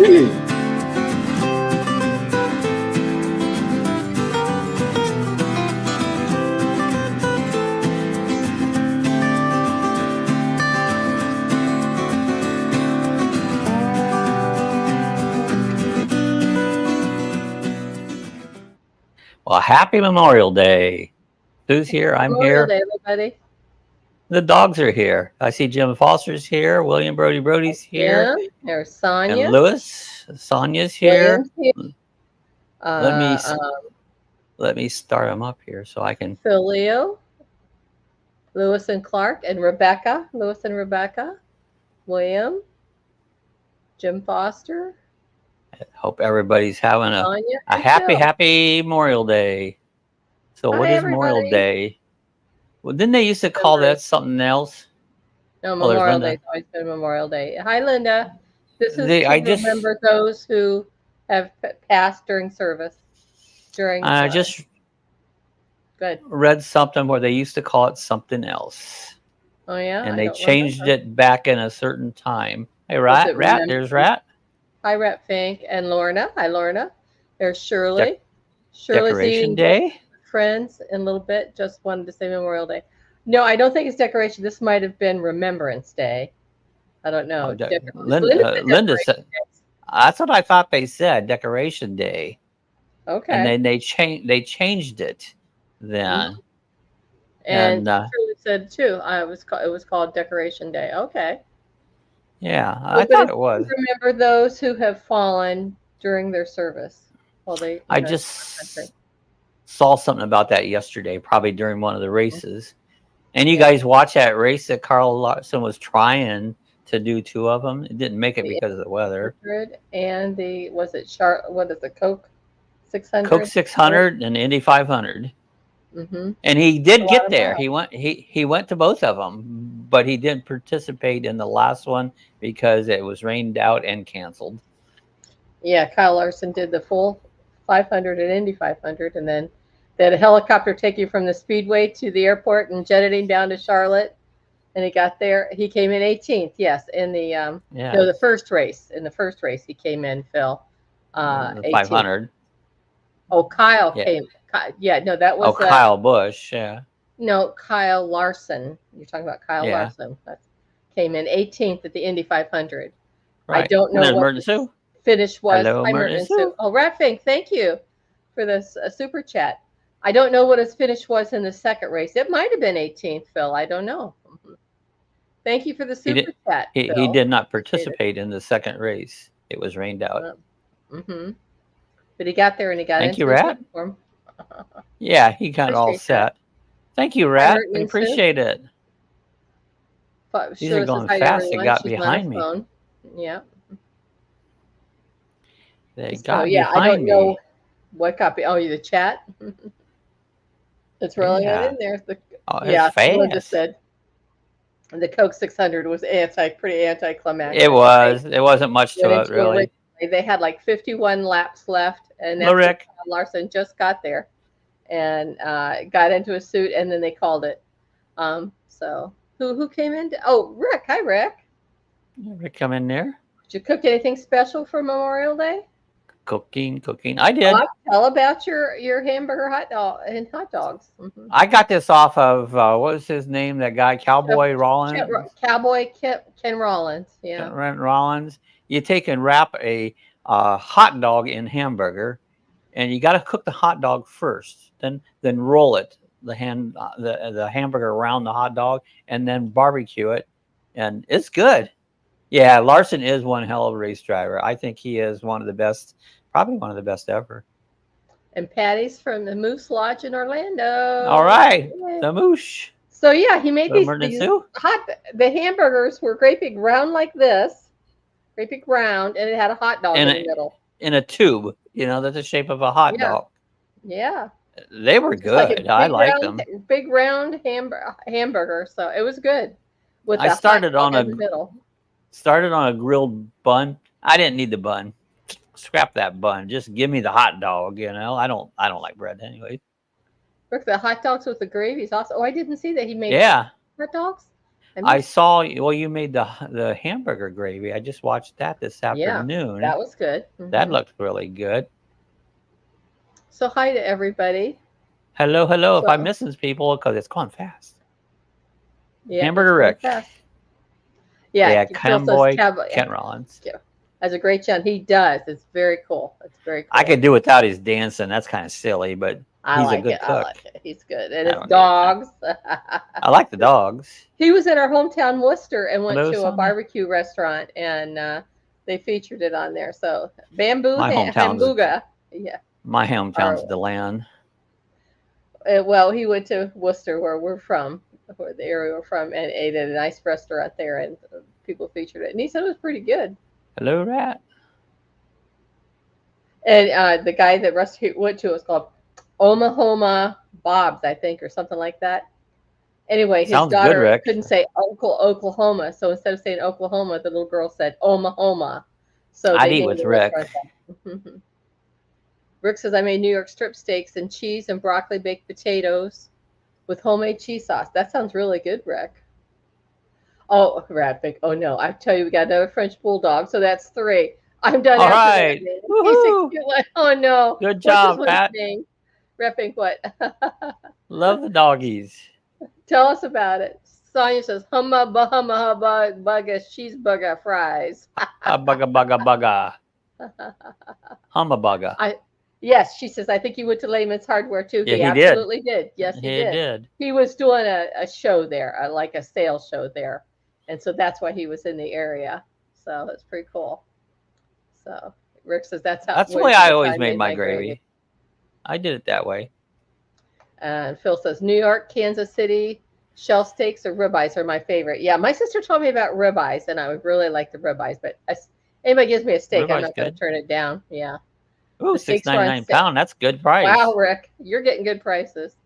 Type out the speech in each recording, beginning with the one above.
Well, happy Memorial Day. Who's here? I'm Memorial here. Day, everybody. The dogs are here. I see Jim Foster's here. William Brody's here. Yeah, there's Sonia. And Lewis. Sonia's here. William's here. Let me start them up here so I can. Phil Leo, Lewis and Clark, and Rebecca. Lewis and Rebecca. William. Jim Foster. Hope everybody's having Sonia a and happy Memorial Day. So what is Memorial Day? Well, didn't they used to call that something else? No, Memorial Day's always been Memorial Day. Hi, Linda. This is to remember those who have passed during service. I just read something where they used to call it something else. Oh, yeah? And they changed it back in a certain time. Hey, Rat, there's Rat. Hi, Rat Fink and Lorna. Hi, Lorna. There's Shirley. Shirley's Decoration Day. Friends in a little bit. Just wanted to say Memorial Day. No, I don't think it's decoration. This might have been Remembrance Day. I don't know. Linda said that's what I thought they said. Decoration Day. Okay. And then they changed it then. And Shirley said too. It was called Decoration Day. Okay. Yeah, I thought it was. Remember those who have fallen during their service. I just saw something about that yesterday, probably during one of the races. And you guys watch that race that Carl Larson was trying to do 2 of them. It didn't make it because of the weather. And what is the Coke 600? Coke 600 and Indy 500. Mm-hmm. And he did get there. He went to both of them, but he didn't participate in the last one because it was rained out and canceled. Yeah, Kyle Larson did the full 500 and Indy 500, and then they had a helicopter take you from the speedway to the airport and jetted him down to Charlotte. And he got there. He came in 18th. Yes, in the the first race. In the first race, he came in, Phil. 500. Oh, Kyle came. Yeah, no, that was. Kyle Busch. Yeah. No, Kyle Larson. You're talking about Kyle Larson. That came in 18th at the Indy 500. Right. I don't know what the finish was. Hello, Merton. Oh, Ratfink, thank you for this super chat. I don't know what his finish was in the second race. It might have been 18th, Phil. I don't know. Thank you for the super chat. He did not participate in the second race. It was rained out. Mm-hmm. But he got there and he got into his uniform. Yeah, he got all set. Thank you, Rat. We appreciate it. These are going fast. They got behind me. Yeah. They got behind me. I don't know what copy. Oh, the chat? It's rolling in there. Fast. Linda said the Coke 600 was pretty anticlimactic. It was. It wasn't much to it, really. They had like 51 laps left, and Rick Larson just got there and got into a suit, and then they called it. So who came in? Rick. Hi, Rick. Rick, come in there. Did you cook anything special for Memorial Day? Cooking. I did. Tell about your hamburger hot dogs. Mm-hmm. I got this off of what was his name? That guy, Cowboy Rollins. Cowboy Ken Rollins. Yeah. Ken Rollins. You take and wrap a hot dog in hamburger, and you got to cook the hot dog first. Then roll it, the hamburger around the hot dog, and then barbecue it, and it's good. Yeah, Larson is one hell of a race driver. I think he is one of the best, probably one of the best ever. And Patty's from the Moose Lodge in Orlando. All right, the Moose. So yeah, he made these the hamburgers were great big round like this. Great big round, and it had a hot dog in the middle. In a tube, that's the shape of a hot dog. Yeah. They were good. I liked them. Big round hamburger, so it was good. I started on a grilled bun. I didn't need the bun. Scrap that bun. Just give me the hot dog. I don't like bread anyway. Rick, the hot dogs with the gravy is awesome. Oh, I didn't see that he made hot dogs. I saw. Well, you made the hamburger gravy. I just watched that this Yeah, afternoon. that was good. That looked really good. So hi to everybody. Hello, hello. If I'm So missing people, because it's going fast. yeah, it's Hamburger going Rick. fast. Yeah, Yeah, Phil says Camboy Kent Rollins. has a great channel. He does. It's very cool. It's very cool. I could do without his dancing. That's kind of silly, but I he's like a good it. cook. I like it. He's good. And I his don't need dogs. I like the dogs. He was in our hometown Worcester and went Hello, to a Sonia. barbecue restaurant, and they featured it on there. So bamboo My hometown's hamburger. Yeah. My hometown's DeLand. Well, he went to Worcester, where we're from, where the area we're from, and ate at a nice restaurant there, and people featured it. And he said it was pretty good. Hello, Rat. And the guy that he went to was called Oklahoma Bob's, I think, or something like that. Anyway, his Sounds daughter good, Rick. couldn't say Oklahoma, so instead of saying Oklahoma, the little girl said Oklahoma. So I'd they eat named with the Rick. restaurant. Rick says, I made New York strip steaks and cheese and broccoli baked potatoes with homemade cheese sauce. That sounds really good, Rick. Oh, Radvick. Oh, no. I tell you, we got another French bulldog, so that's 3. I'm done All after right. that. Woohoo. Oh, no. Good job, What's Pat. his name? Rapping what? Love the doggies. Tell us about it. Sonia says, humma bugga cheeseburger fries. Bugga, bugga, bugga. Humma bugga. Yes, she says, I think he went to Layman's Hardware too. Yeah, he absolutely did. Yes, he did. He was doing a show there, like a sales show there. And so that's why he was in the area. So it's pretty cool. So Rick says that's the way I always made my gravy. I did it that way. And Phil says, New York, Kansas City, shell steaks or ribeyes are my favorite. Yeah, my sister told me about ribeyes, and I would really like the ribeyes. But anybody gives me a steak, I'm not going to turn it down. Yeah. Ooh, $6.99 a pound. That's good price. Wow, Rick, you're getting good prices.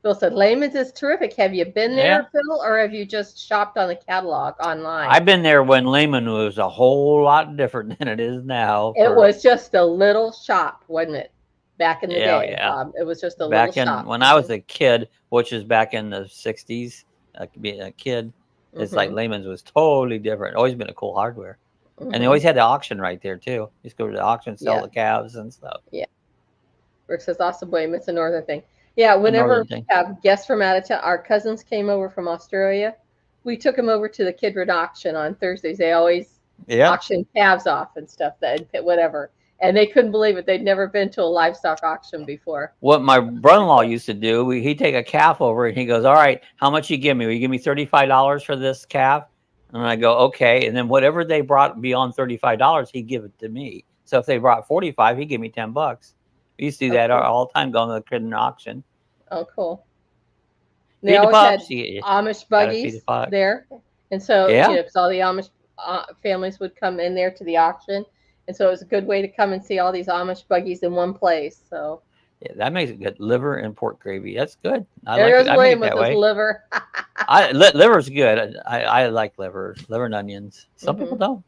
Phil said, Layman's is terrific. Have you been there, Phil, or have you just shopped on the catalog online? I've been there when Layman was a whole lot different than it is now. It was just a little shop, wasn't it? Back in the day. Yeah. It was just a little shop. When I was a kid, which is back in the 60s, being a kid, it's like Layman's was totally different. Always been a cool hardware. And they always had the auction right there, too. You just go to the auction, sell the calves and stuff. Yeah. Rick says, awesome, William. It's a northern thing. Yeah, whenever we have guests from out of town, our cousins came over from Australia. We took them over to the Kidron auction on Thursdays. They always auction calves off and stuff, whatever. And they couldn't believe it. They'd never been to a livestock auction before. What my brother-in-law used to do, he'd take a calf over and he goes, all right, how much you give me? Will you give me $35 for this calf? And I go, okay. And then whatever they brought beyond $35, he'd give it to me. So if they brought 45, he'd give me $10. We used to do that all the time, going to the Kidron auction. Oh, cool. They always had Amish buggies there. And so, because all the Amish families would come in there to the auction. And so it was a good way to come and see all these Amish buggies in one place. So yeah, that makes it good. Liver and pork gravy. That's good. There's William with his liver. Liver's good. I like liver and onions. Some people don't.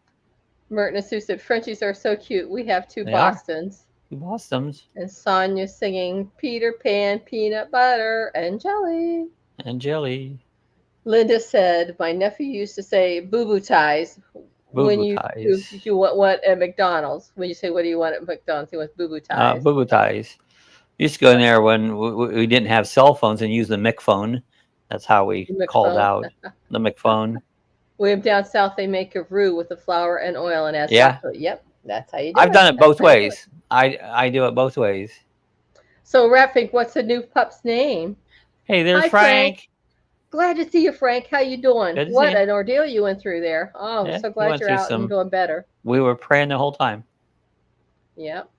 Merton Sue said, Frenchies are so cute. We have 2 Bostons. 2 Bostons. And Sonia singing Peter Pan, peanut butter, and jelly. And jelly. Linda said, my nephew used to say boo-boo ties. When you want what at McDonald's. When you say, what do you want at McDonald's? He wants boo-boo ties. Boo-boo ties. We used to go in there when we didn't have cell phones and use the McPhone. That's how we called out the McPhone. William, down south, they make a roux with the flour and oil and add chocolate. Yep, that's how you do it. I've done it both ways. I do it both ways. So, Ratfink, what's the new pup's name? Hey, there's Frank. Glad to see you, Frank. How you doing? What an ordeal you went through there. Oh, I'm so glad you're out and doing better. We were praying the whole time. Yep.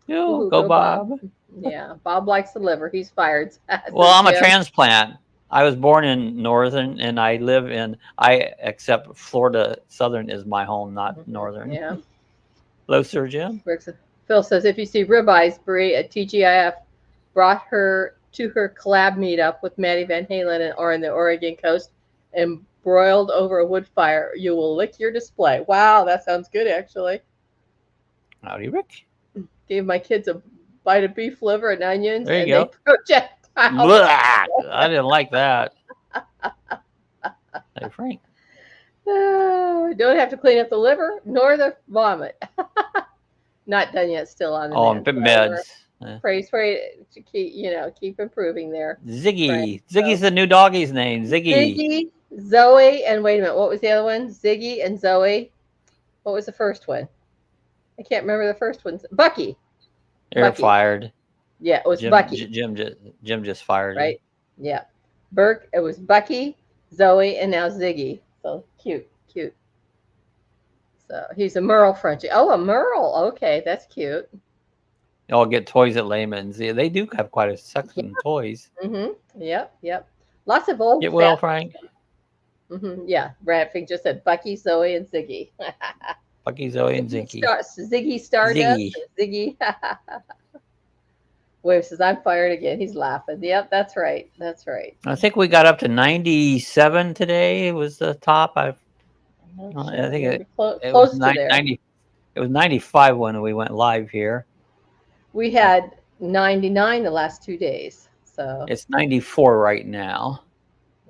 Go Bob. Yeah, Bob likes the liver. He's fired. Well, I'm a transplant. I was born in Northern, and I live except Florida. Southern is my home, not Northern. Yeah. Hello, Sir Jim. Phil says, if you see ribeyes, Brie at TGIF brought her to her collab meetup with Maddie Van Halen or in the Oregon coast and broiled over a wood fire. You will lick your display. Wow, that sounds good, actually. Howdy, Rick. Gave my kids a bite of beef liver and onions. There you go. I didn't like that. Hey, Frank. Don't have to clean up the liver nor the vomit. Not done yet. Still on the Oh, mend. and So meds. praise for it to keep improving there. Ziggy. Right. So Ziggy's the new doggy's name. Ziggy. Ziggy, Zoe, and wait a minute. What was the other one? Ziggy and Zoe. What was the first one? I can't remember the first one. Bucky. They're Bucky. fired. Yeah, it was Bucky. Jim just fired him. Right. Yeah. Burke. It was Bucky, Zoe, and now Ziggy. So cute. So he's a Merle Frenchie. Oh, a Merle. Okay, that's cute. I'll get toys at Layman's. Yeah, they do have quite a section of toys. Yep. Lots of old. Get well, Frank. Yeah, Bradford just said Bucky, Zoe, and Ziggy. Bucky, Zoe, and Ziggy. Ziggy Stardust. Ziggy. Wave says, I'm fired again. He's laughing. Yep, that's right. I think we got up to 97 today. It was the top. I think it was 90. It was 95 when we went live here. We had 99 the last 2 days. So it's 94 right now.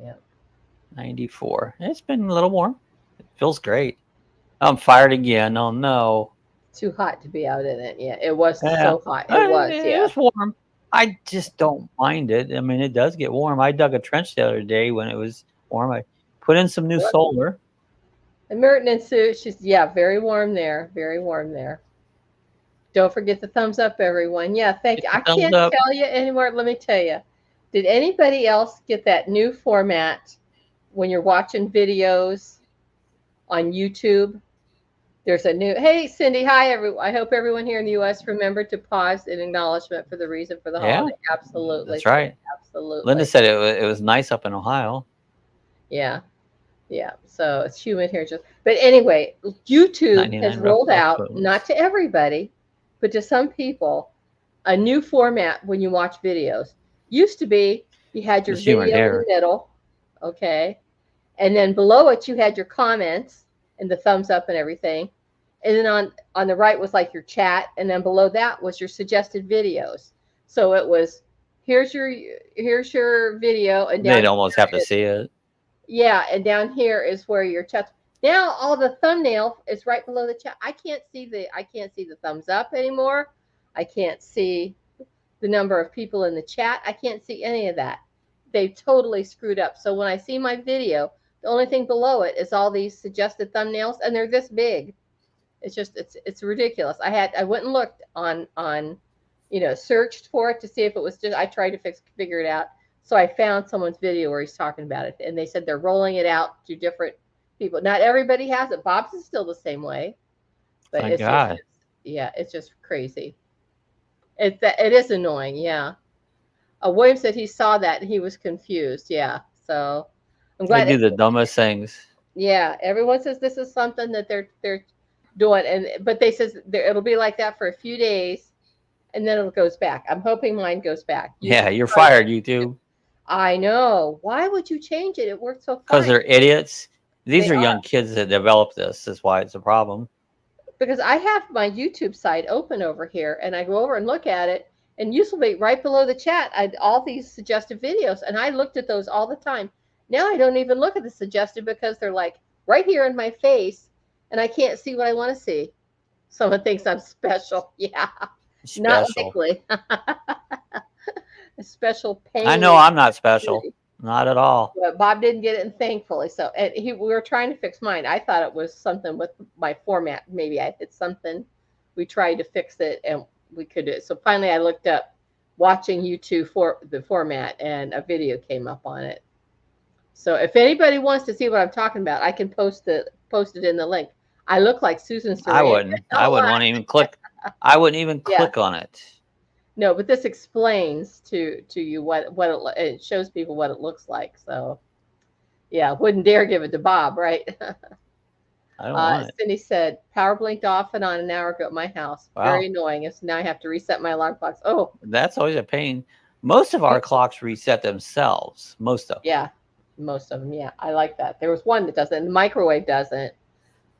Yeah. 94. It's been a little warm. It feels great. I'm fired again. Oh no. Too hot to be out in it. Yeah, it was so hot. It was warm. I just don't mind it. I mean, it does get warm. I dug a trench the other day when it was warm. I put in some new solar. And Merton and Sue, she's very warm there. Very warm there. Don't forget the thumbs up, everyone. Yeah, thank you. I can't tell you anymore. Let me tell you. Did anybody else get that new format when you're watching videos on YouTube? There's a new, hey, Cindy, hi, everyone. I hope everyone here in the U.S. remembered to pause in acknowledgement for the reason for the holiday. Absolutely. That's right. Absolutely. Linda said it was nice up in Ohio. Yeah. So it's humid here. But anyway, YouTube has rolled out, not to everybody, but to some people, a new format when you watch videos. Used to be you had your video in the middle, okay? And then below it, you had your comments and the thumbs up and everything. And then on the right was like your chat, and then below that was your suggested videos. So it was here's your video, and they'd almost have to see it. Yeah, and down here is where your chat. Now all the thumbnail is right below the chat. I can't see the thumbs up anymore. I can't see the number of people in the chat. I can't see any of that. They've totally screwed up. So when I see my video, the only thing below it is all these suggested thumbnails, and they're this big. It's just it's ridiculous. I went and looked on searched for it to see if it was just. I tried to figure it out. So I found someone's video where he's talking about it, and they said they're rolling it out to different people. Not everybody has it. Bob's is still the same way, but it's just crazy. It is annoying. Yeah. William said he saw that and he was confused. Yeah. So I'm glad they do the dumbest things. Yeah. Everyone says this is something that they're doing, but they says it'll be like that for a few days, and then it goes back. I'm hoping mine goes back. You're fired, YouTube. I know. Why would you change it? It worked so fine. Because they're idiots. These are young kids that developed this. That's why it's a problem. Because I have my YouTube site open over here, and I go over and look at it, and usually right below the chat, I had all these suggested videos, and I looked at those all the time. Now I don't even look at the suggested because they're like right here in my face, and I can't see what I want to see. Someone thinks I'm special. Yeah. Special. Not likely. A special pain. I know I'm not special. Not at all. But Bob didn't get it, and thankfully. So we were trying to fix mine. I thought it was something with my format. Maybe I hit something. We tried to fix it, and we could do it. So finally I looked up watching YouTube for the format, and a video came up on it. So if anybody wants to see what I'm talking about, I can post it in the link. I look like Susan Sarandon. I wouldn't want to even click. I wouldn't even click on it. No, but this explains to you what it shows people what it looks like. So, yeah, wouldn't dare give it to Bob, right? I don't want it. Cindy said power blinked off and on an hour ago at my house. Wow. Very annoying. So now I have to reset my alarm clocks. Oh, that's always a pain. Most of our clocks reset themselves. Most of them. Yeah, most of them. Yeah, I like that. There was one that doesn't. The microwave doesn't.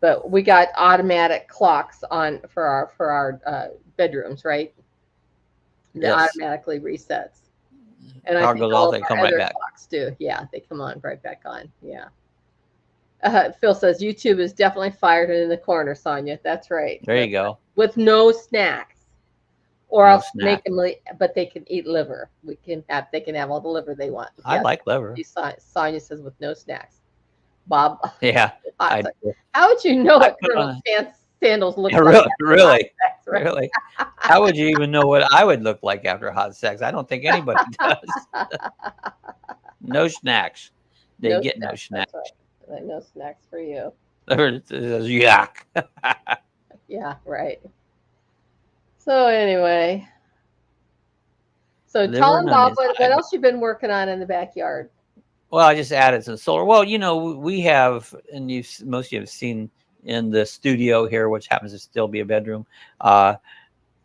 But we got automatic clocks on for our bedrooms, right? That automatically resets. And I think all they come right back. Clocks do. Yeah, they come on right back on. Yeah. Phil says YouTube is definitely fired in the corner, Sonia. That's right. There you go. With no snacks, or No else snack. make them. But they can eat liver. They can have all the liver they want. I like liver. Sonia says with no snacks. Bob. Yeah. How would you know what put Colonel on- Sandals look Yeah, like? really, Right? really. How would you even know what I would look like after hot sex? I don't think anybody does. No snacks. They No get no snacks. snacks. That's right. No snacks for you. Yuck. Yeah, right. So anyway, so Liver tell and them, Bob, onions. what else you've been working on in the backyard. Well, I just added some solar. Well, you know, we have, and most of you have seen in the studio here, which happens to still be a bedroom. I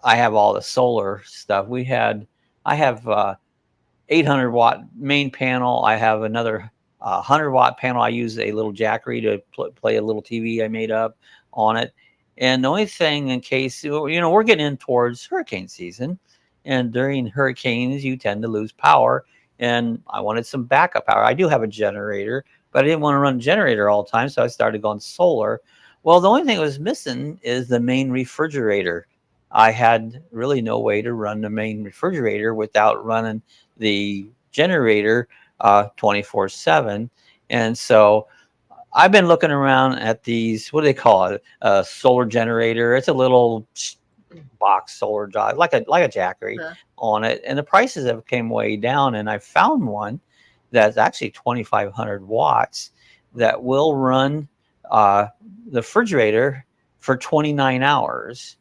have all the solar stuff. I have 800-watt main panel. I have another 100-watt panel. I use a little jackery to play a little TV I made up on it. And the only thing, in case, you know, we're getting in towards hurricane season, and during hurricanes, you tend to lose power. And I wanted some backup power. I do have a generator, but I didn't want to run a generator all the time, so I started going solar. Well, the only thing that was missing is the main refrigerator. I had really no way to run the main refrigerator without running the generator 24/7. And so I've been looking around at these, what do they call it? A solar generator. It's a little box solar drive, like a jackery on it. And the prices have came way down. And I found one that's actually 2,500 watts that will run the refrigerator for 29 hours.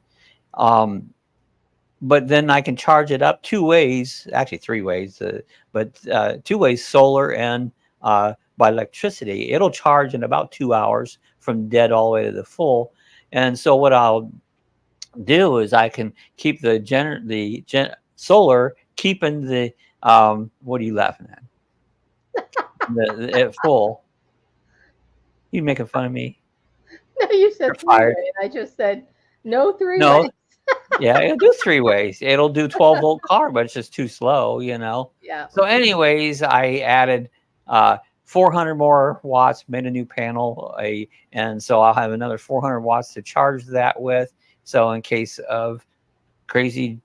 But then I can charge it up two ways, actually three ways, but 2 ways, solar and by electricity. It'll charge in about 2 hours from dead all the way to the full. And so what I'll do is I can keep the solar, keeping the, what are you laughing at? It full. You making fun of me? No, you said You're 3 fired. way, and I just said no 3 No. ways. Yeah, it'll do 3 ways. It'll do 12-volt car, but it's just too slow, you know. Yeah. So anyways, I added 400 more watts, made a new panel, and so I'll have another 400 watts to charge that with. So in case of crazy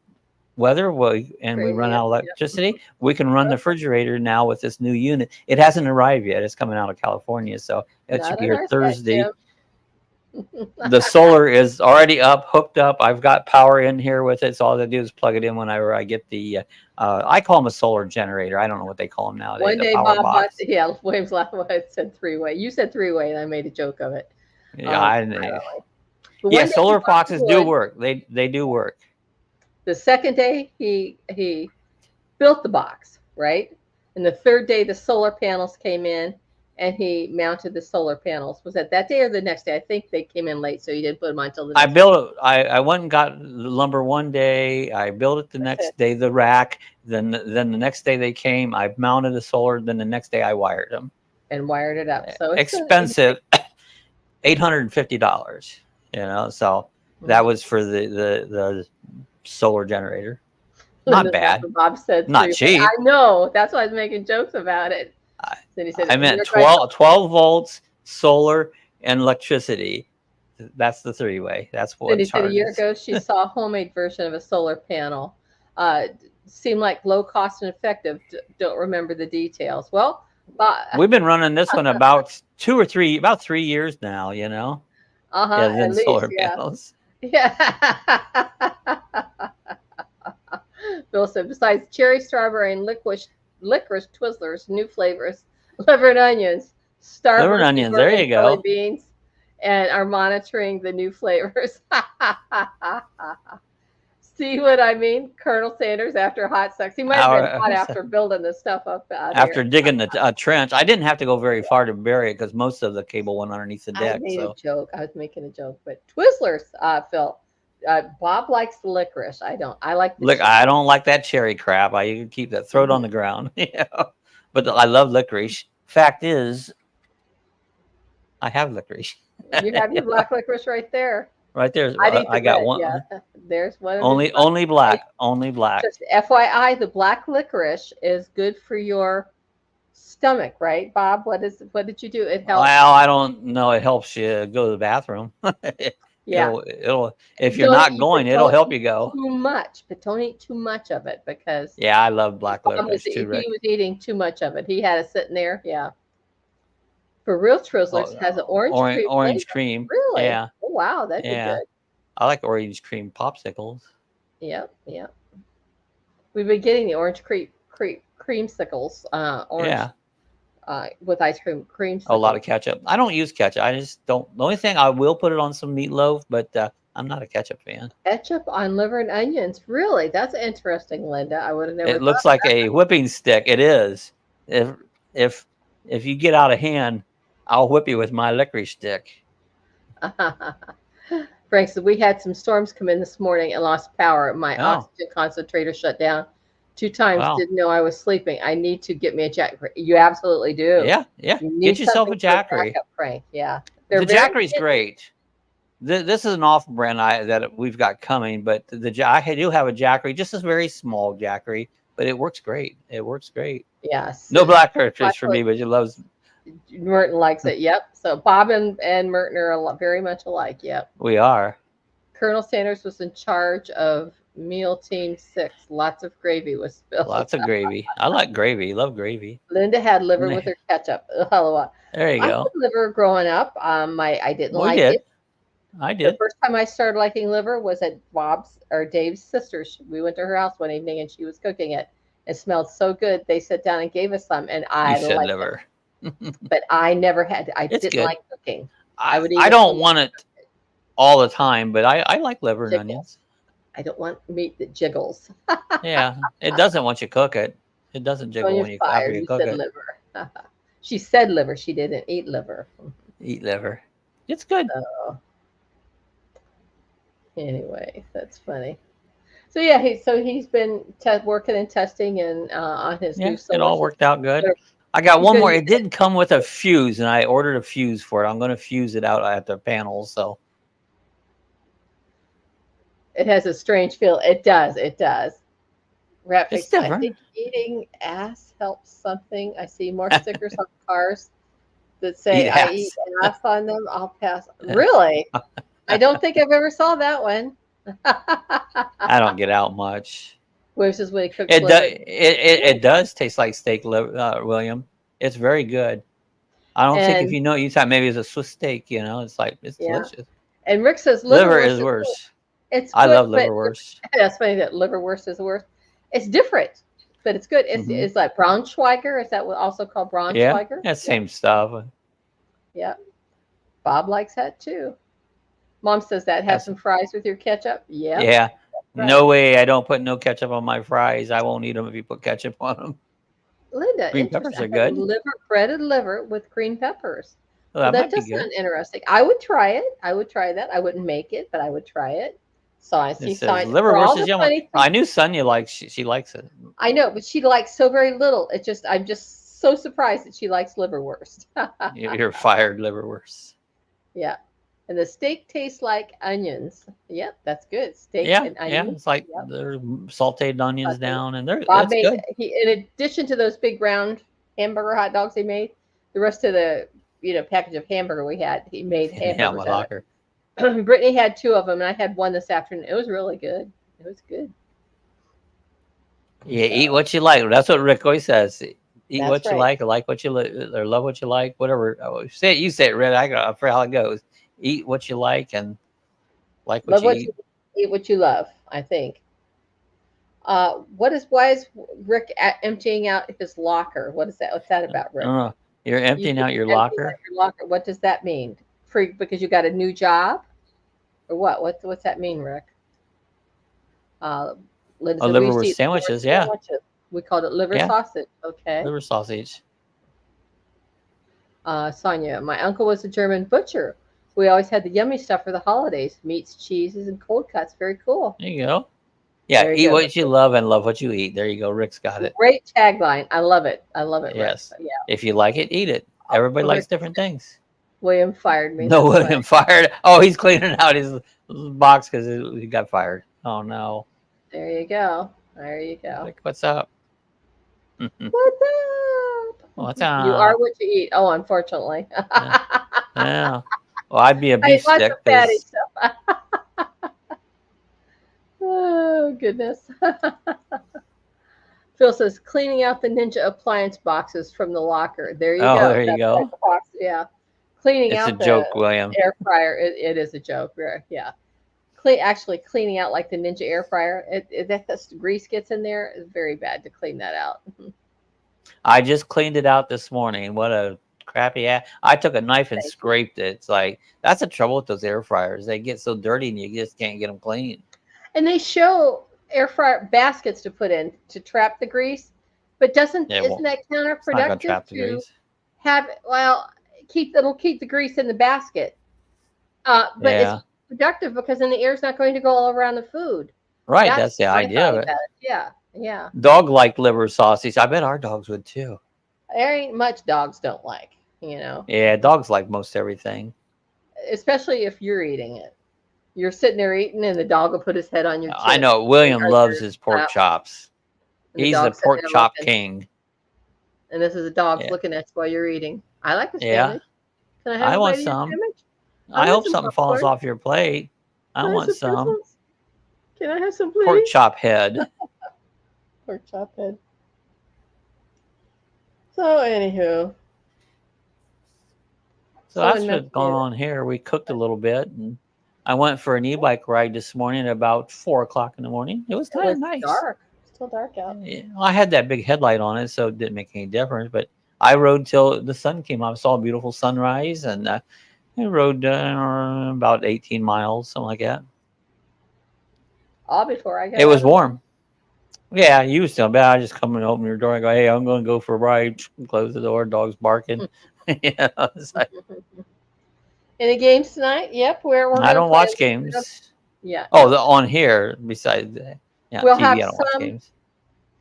weather, we run out of electricity, we can run the refrigerator now with this new unit. It hasn't arrived yet. It's coming out of California, so it should be here Thursday. The solar is already hooked up. I've got power in here with it, so all I do is plug it in whenever I get the I call them a solar generator. I don't know what they call them nowadays. One day Bob bought, Williams laughed when I said 3 way. You said 3 way, and I made a joke of it. Yeah, yeah, solar boxes do work. They do work. The second day he built the box, right? And the third day the solar panels came in, and he mounted the solar panels. Was that day or the next day? I think they came in late, so you didn't put them on until the next day. I went and got the lumber one day. I built it the next day, the rack. Then the next day they came. I mounted the solar. Then the next day I wired them. And wired it up. So it's expensive, $850. You know, so that was for the solar generator. Not bad. Bob said not cheap. I know. That's why I was making jokes about it. Then he said, I meant 12 volts, solar, and electricity. That's the 3 way. That's what. Then he said a year ago she saw a homemade version of a solar panel. Seemed like low cost and effective. Don't remember the details. Well, we've been running this one about 3 years now. You know. At least, solar panels. Yeah. Bill said, besides cherry, strawberry, and licorice Twizzlers, new flavors, liver and onions, liver and onions. There you go. Beans, and are monitoring the new flavors. See what I mean? Colonel Sanders after hot sex. He might have been hot after building this stuff up after digging the trench. I didn't have to go very far to bury it because most of the cable went underneath the deck. I made a joke. I was making a joke, but Twizzlers, Phil. Bob likes the licorice. I don't. I like. I don't like that cherry crap. I can keep that. Throw it on the ground. Yeah, but I love licorice. Fact is, I have licorice. You have your black licorice right there. Right there. I got one. Yeah, there's one. Only black. Only black. Just FYI, the black licorice is good for your stomach, right, Bob? What did you do? It helped. Well, I don't know. It helps you go to the bathroom. Yeah. It'll if you're Don't not eat, but going, it'll don't help eat you go. too much. But don't eat too much of it because Yeah, I love black Bob licorice too, he Rick. was eating too much of it. He had it sitting there. Yeah. For real Twizzlers has an orange cream Orange flavor. cream. Really? Yeah, Oh wow, that'd be yeah. good. I like orange cream popsicles. Yep, yep. We've been getting the orange creamsicles, orange Yeah, with ice cream a lot creamsicles. of ketchup. I don't use ketchup. I just don't. The only thing I will put it on some meatloaf, but I'm not a ketchup fan. Ketchup on liver and onions. Really? That's interesting, Linda. I would have never It thought looks like a whipping stick. It is. If if if you get out of hand, I'll whip you with my licorice stick. of that. Frank said, we had some storms come in this morning and lost power. My Oh, oxygen concentrator shut down 2 times. wow. Didn't know I was sleeping. I need to get me a jack. You absolutely do. Yeah, yeah. You Get need yourself a something for a Jackery. backup, Frank. Yeah. They're The very Jackery's hidden. great. This is an off brand that we've got coming, but I do have a Jackery, just a very small Jackery, but it works great. It works great. Yes. No black cartridge for Actually, me, but she loves. Merton likes it. Yep. So Bob and Merton are very much alike. Yep. We are. Colonel Sanders was in charge of Meal Team 6. Lots of gravy was spilled. Lots of gravy. I like gravy. Love gravy. Linda had liver with her ketchup. Ugh, There you I had go. liver growing up. I didn't We like did. it. I The did. first time I started liking liver was at Bob's or Dave's sister's. We went to her house one evening and she was cooking it. It smelled so good. They sat down and gave us some, and You I said liked it. liver. But I never had. I It's didn't good. like cooking. I would eat I it for don't want it all the time, but I like liver and jiggles. onions. I don't want meat that jiggles. Yeah, it doesn't once you cook it. It doesn't jiggle Sonya's when you after fired. you You cook said it. liver. She said liver. She didn't eat liver. Eat liver. It's good. So anyway, that's funny. So yeah, he's been working and testing and on his Yeah, new it solar all system. worked out good. So I got he's one going to more. use It it. didn't come with a fuse, and I ordered a fuse for it. I'm going to fuse it out at the panels. So It has a strange feel. It does. It does. it's Ratfix, I different. think eating ass helps something. I see more stickers on cars that say Eat I eat ass. ass on them. I'll pass. Really? I don't think I've ever saw that one. I don't get out much. Which is when he cooks It does. liver. It does taste like steak, William. It's very good. I don't think if And you know you thought maybe it's a Swiss steak. You know, it's like it's yeah. delicious. And Rick says Liver liverwurst is is good. worse. It's I good, love but liverwurst. that's funny that liverwurst is worse. It's different, but it's good. Hmm. It's like Braunschweiger. Is that what also called Yeah, Braunschweiger? yeah, Yeah. same stuff. Yeah. Bob likes that too. Mom says that have That's some fries with your ketchup. Yep. yeah. Right. No way. I don't put no ketchup on my fries. I won't eat them if you put ketchup on them. Linda, Green peppers interesting. are I had good. breaded liver with green peppers. Well, Well, that that might be does good. sound interesting. I would try it. I would try that. I wouldn't make it, but I would try it. So I It see says sign for liverwurst all is the yummy. funny things. I knew Sonia likes. She likes it. I know, but she likes so very little. I'm just so surprised that she likes liverwurst. You're fired, liverwurst. Yeah. And the steak tastes like onions. Yep, that's good. Steak Yeah, and yeah. onions. It's like Yep. there's sautéed onions Sauteed. down, and Bob that's made good. in addition to those big round hamburger hot dogs he made, the rest of the package of hamburger we had, he made Yeah, my hamburgers out locker. of it. Brittany had 2 of them, and I had one this afternoon. It was really good. It was good. Yeah, eat So what you like. That's what Rick always says. Eat that's what you right. like what you or love what you like, whatever. Say it, you say it, Rick. I forget how it goes. Eat what you like and like what Love you what eat. you eat, what you love. I think. Why is Rick emptying out his locker? What is that? What's that about, Rick? You're You emptying said out you're your emptying locker. out your locker. What does that mean? Because you got a new job, or what? What's that mean, Rick? Uh, Linda Oh, said we used to liverwurst eat liver sandwiches. Yeah, sandwiches. We called it liver yeah. sausage. Okay. Liver sausage. Sonia, my uncle was a German butcher. We always had the yummy stuff for the holidays: meats, cheeses, and cold cuts. Very cool. There you go. Yeah, There you eat go. what you love and love what you eat. There you go. Rick's got it. Great tagline. I love it. I love it, Rick. Yes. Yeah. If you like it, eat it. Everybody Rick, likes different things. William fired me. No, That's William fired. Oh, he's cleaning out his box because he got fired. Oh no. There you go. There you go. Like, what's up? What's up? What's You up? are what you eat. Oh, unfortunately. Yeah. Yeah. Well, I'd be a I beef eat lots of stick fatty because stuff. Oh, goodness. Phil says, cleaning out the Ninja appliance boxes from the locker. There you oh, go. there you That's what go. the box. Yeah. Cleaning It's a out the joke, William. air fryer. It is a joke. Yeah. Actually, cleaning out like the Ninja air fryer. That grease gets in there. It's very bad to clean that out. I just cleaned it out this morning. What a crappy ass. I took a knife and Thank you. scraped it. It's like, that's the trouble with those air fryers. They get so dirty and you just can't get them clean. And they show air fryer baskets to put in to trap the grease, but Yeah, isn't that it's not going to counterproductive trap the to grease. have it'll keep the grease in the basket, but it's Yeah. productive because then the air's not going to go all around the food. Right. That's That's the my idea thought of about it. it. Yeah. Dog like liver sausage. I bet our dogs would too. There ain't much dogs don't like, you know, Yeah, dogs like most everything. especially if you're eating it. You're sitting there eating, and the dog will put his head on your I chin know William or loves your his pork lap, chops. and the He's the dog's sitting pork there chop looking. king. And this is a dog's Yeah. looking at you while you're eating. I like a Yeah. sandwich. Can I have I a want bite of your some. sandwich? I I want hope some something falls popcorn. off your plate. I Can I have want some some. pretzels? Can I have some, Pork please? chop head. Pork chop head. So, anywho, So that's someone what's mentioned going it. on here. We cooked a little bit, and I went for an e-bike ride this morning at about 4 o'clock in the morning. It was It kind of was nice. dark. Still dark out. Yeah, I had that big headlight on it, so it didn't make any difference. But I rode till the sun came up. I saw a beautiful sunrise, and I rode about 18 miles, something like that. All before I got It out was of the warm. Yeah, you was still bad. I just come and open your door and go, "Hey, I'm going to go for a ride." Close the door. Dog's barking. Yeah, it's like, Any games tonight? Yep, we're I going to don't play. watch games. Yeah. Oh, on here besides We'll TV, have I don't watch some games.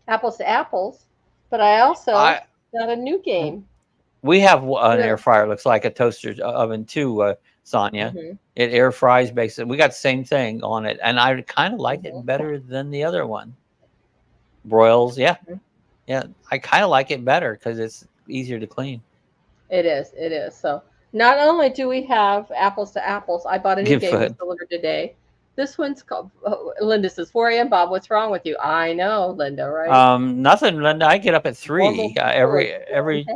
apples to apples, but I also I got a new game. We have an Yeah. air fryer. Looks like a toaster oven too, Sonia. Mm-hmm. It air fries basically. We got the same thing on it, and I kind of like Mm-hmm. it better than the other one. Broils, yeah, I kind of like it better because it's easier to clean. It is. So not only do we have apples to apples, I bought a new Give game that's food. delivered today. This one's called Linda says 4 a.m. Bob, what's wrong with you? I know, Linda, right? Nothing, Linda. I get up at Normal 3 people are every bad.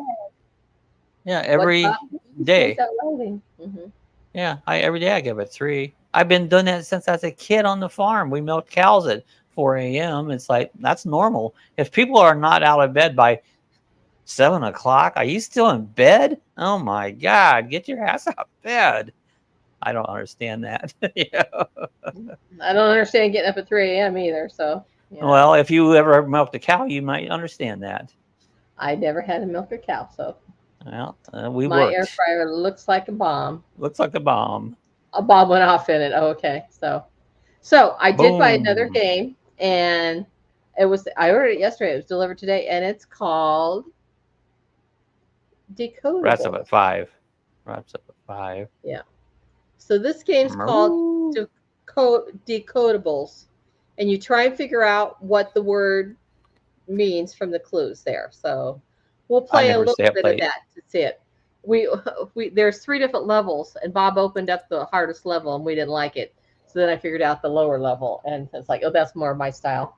What's every Bob? Where's day. that lighting? Mm-hmm. Yeah, every day I get up at 3. I've been doing that since I was a kid on the farm. We milked cows at 4 a.m. It's like that's normal. If people are not out of bed by 7 o'clock, are you still in bed? Oh my God, get your ass out of bed. I don't understand that. Yeah. I don't understand getting up at 3 a.m. either. So, Well, if you ever milked a cow, you might understand that. I never had to milk a cow. So, Well, we my air worked. fryer looks like a bomb. Looks like a bomb. A bomb went off in it. Oh, okay. So I did buy another Boom. game, and I ordered it yesterday. It was delivered today, and it's called Decodable. Wraps up at 5. Wraps up at 5. Yeah. So this game's called Decodables, and you try and figure out what the word means from the clues there. So we'll play a little bit of that to see it. There's 3 different levels, and Bob opened up the hardest level, and we didn't like it. So then I figured out the lower level, and it's like, oh, that's more my style.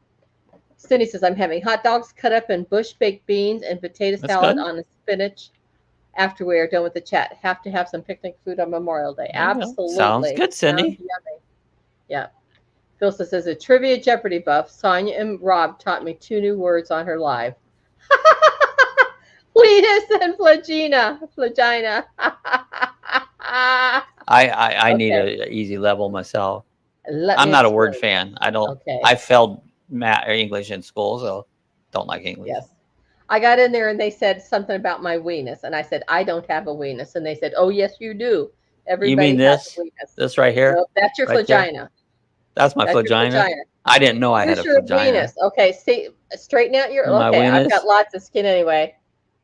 Cindy says, I'm having hot dogs cut up in bush baked beans and potato salad on a spinach. After we are done with the chat, have to have some picnic food on Memorial Day. Absolutely. Sounds good, Cindy. Sounds yummy. Yeah. Phil says, as a trivia Jeopardy buff, Sonia and Rob taught me 2 new words on her live. Weenus and flagina. I need an easy level myself. I'm not a word fan. I don't. Okay. I failed English in school, so don't like English. Yes. I got in there and they said something about my weenus, and I said I don't have a weenus, and they said, "Oh yes, you do. Everybody you mean has this? a weenus. This right here? No, that's your right flagina. There? That's my flagina. I didn't know I had a flagina. Weenus. Okay, see, straighten out your. My okay, I've weenus? got lots of skin anyway.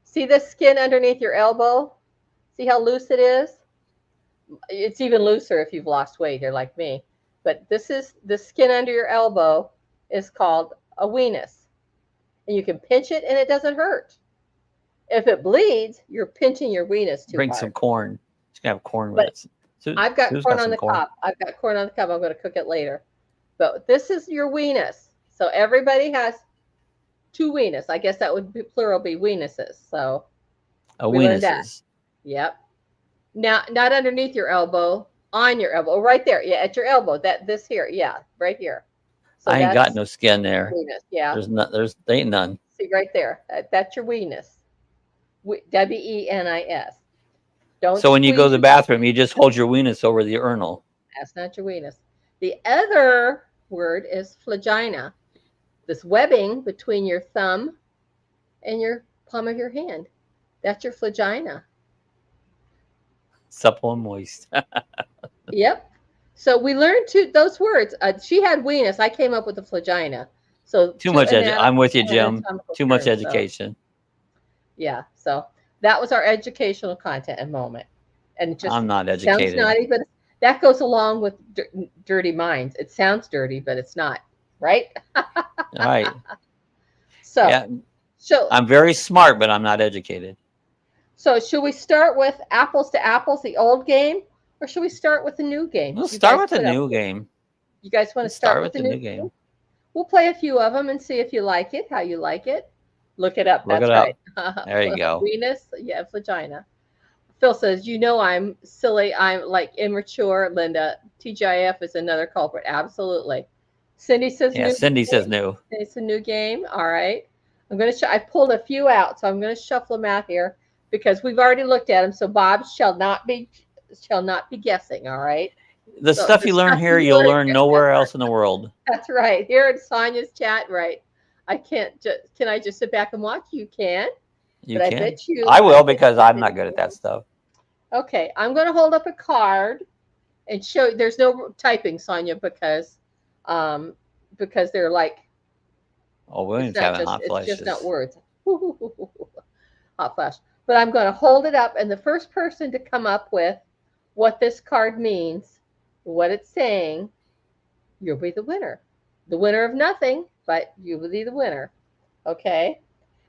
See the skin underneath your elbow? See how loose it is? It's even looser if you've lost weight. You're like me. But this is the skin under your elbow is called a weenus. And you can pinch it and it doesn't hurt. If it bleeds, you're pinching your weenus too Bring hard. some corn. It's gonna have corn with But it. I've got Sue's corn on some the cob. I've got corn on the cob. I'm going to cook it later. But this is your weenus. So everybody has 2 weenus. I guess that would be plural be weenuses. So we learned that. Weenuses. Yep. Now, not underneath your elbow, on your elbow, right there. Yeah, at your elbow. This here. Yeah, right here. So I ain't got no skin there. weenus. Yeah. There ain't none. See right there. That's your weenus. Wenis. Don't. So when you go to the squeeze- bathroom, you just hold your weenus over the urinal. That's not your weenus. The other word is flagina. This webbing between your thumb and your palm of your hand. That's your flagina. Supple and moist. Yep. So we learned those words. She had weenus. I came up with the flagina. So Too much. I'm with you, Jim. Too much terms, education. So, yeah. So that was our educational content and moment. And it just I'm not sounds educated. naughty, but that goes along with dirty minds. It sounds dirty, but it's not, right? Right. So, Yeah. so I'm very smart, but I'm not educated. So should we start with apples to apples, the old game, or should we start with the new game? We'll start with the new game. You guys want to start with the new game? We'll play a few of them and see if you like it, how you like it. Look it up. Look That's it right. There you go. Weenus, yeah, vagina. Phil says, you know I'm silly. I'm like immature. Linda, TGIF is another culprit. Absolutely. Cindy says Yeah, new Cindy game. says new. It's a new game. All right. I'm going to I pulled a few out, so I'm going to shuffle them out here because we've already looked at them. So Bob shall not be guessing. All right. The stuff you learn here, you'll learn nowhere else in the world. That's right. Here in Sonia's chat, right? I can't just. Can I just sit back and watch? You can. You but can. I bet you. I will because I'm not good at that stuff. Okay, I'm going to hold up a card and show. There's no typing, Sonia, because they're like. Oh, William's having hot flashes. It's just not words. Hot flash. But I'm going to hold it up, and the first person to come up with what this card means, what it's saying, you'll be the winner. The winner of nothing, but you will be the winner. Okay?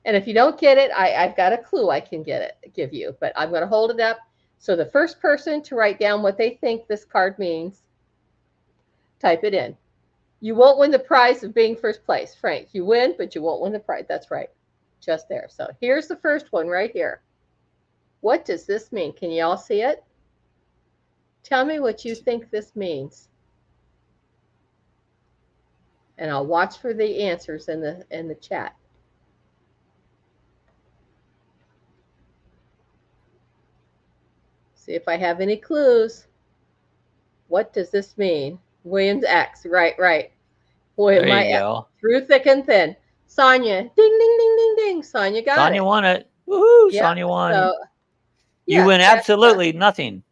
And if you don't get it, I've got a clue I can give you. But I'm going to hold it up. So the first person to write down what they think this card means, type it in. You won't win the prize of being first place, Frank. You win, but you won't win the prize. That's right. Just there. So here's the first one right here. What does this mean? Can you all see it? Tell me what you think this means. And I'll watch for the answers in the chat. See if I have any clues. What does this mean? Williams X. Right. Boy, there you go. Through thick and thin. Sonia. Ding, ding, ding, ding, ding. Sonia got it. Sonia won it. Woohoo! Yep. Sonia won. So, you win absolutely nothing.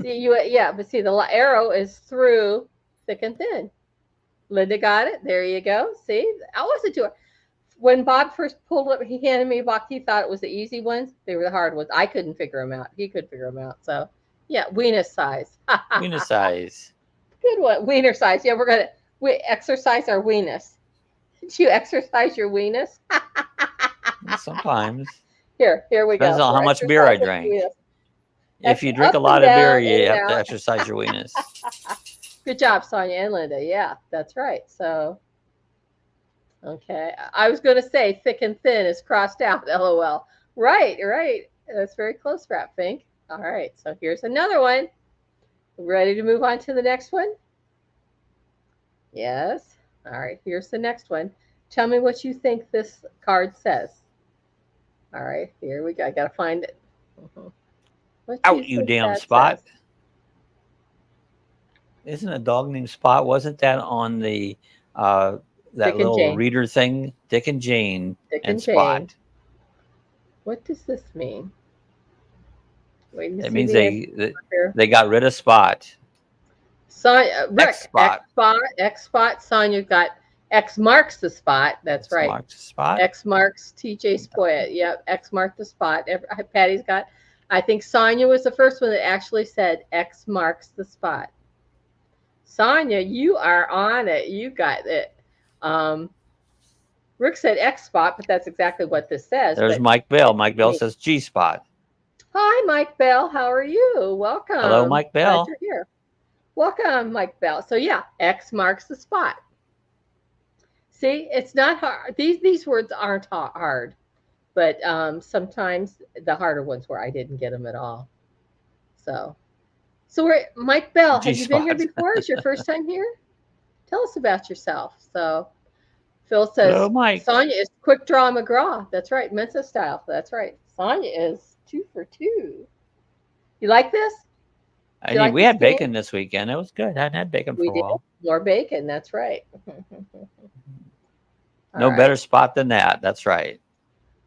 See, but see, the arrow is through thick and thin. Linda got it. There you go. See, I wasn't too. When Bob first pulled it, he handed me a box. He thought it was the easy ones. They were the hard ones. I couldn't figure them out. He could figure them out. So, yeah, wiener size. Wiener size. Good one. Wiener size. Yeah, we exercise our weenus. Did you exercise your weenus? Sometimes. Here we go. Depends on how much beer I drank. If you drink a lot of beer, you have to exercise your weenus. Good job, Sonia and Linda. Yeah, that's right. So, okay. I was going to say thick and thin is crossed out. LOL. Right. That's very close, Rat Fink. All right. So here's another one. Ready to move on to the next one? Yes. All right. Here's the next one. Tell me what you think this card says. All right. Here we go. I got to find it. Out, you damn Spot. Says? Isn't a dog named Spot? Wasn't that on the that little reader thing? Dick and Jane and Spot. What does this mean? It means they got rid of Spot. X spot. Sonia got X marks the spot. That's right. Marks the spot. X marks TJ Spoya. Yep. X marked the spot. Patty's got. I think Sonia was the first one that actually said X marks the spot. Sonia, you are on it. You got it. Rick said X spot, but that's exactly what this says. There's But Mike Bell. Mike Bell says G spot. hi, Mike Bell. How are you? Welcome. Hello, Mike Bell. Glad you're here. Welcome, Mike Bell. So yeah, X marks the spot. See, it's not hard. These words aren't hard, but sometimes the harder ones where I didn't get them at all. So we're Mike Bell. Have you been here before? Is your first time here? Tell us about yourself. So Phil says, hello, Mike. Sonia is quick draw McGraw. That's right, Mensa style. That's right. Sonia is 2 for 2. You like this? We had bacon this weekend. It was good. I hadn't had bacon for a while. More bacon. That's right. No better spot than that. That's right.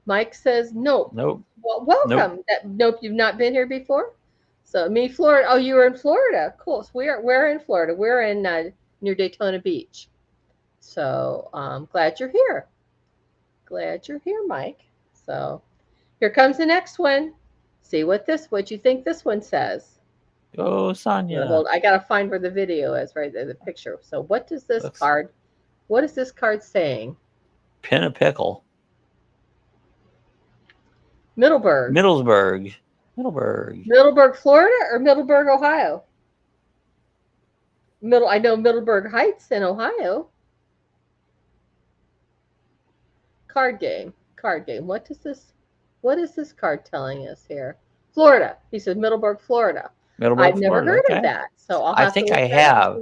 Mike says nope. Nope. Well, welcome. Nope, you've not been here before. So me, Florida. Oh, you were in Florida. Cool. So we're in Florida. We're in near Daytona Beach. So glad you're here. Glad you're here, Mike. So here comes the next one. See what you think this one says. Oh, Sonia. Well, I gotta find where the video is, right there, the picture. So what does this card? What is this card saying? Pin a pickle. Middleburg, Florida, or Middleburg, Ohio? I know Middleburg Heights in Ohio. Card game. What is this card telling us here? Florida. He said Middleburg, Florida. I've never heard of that. So I think I have.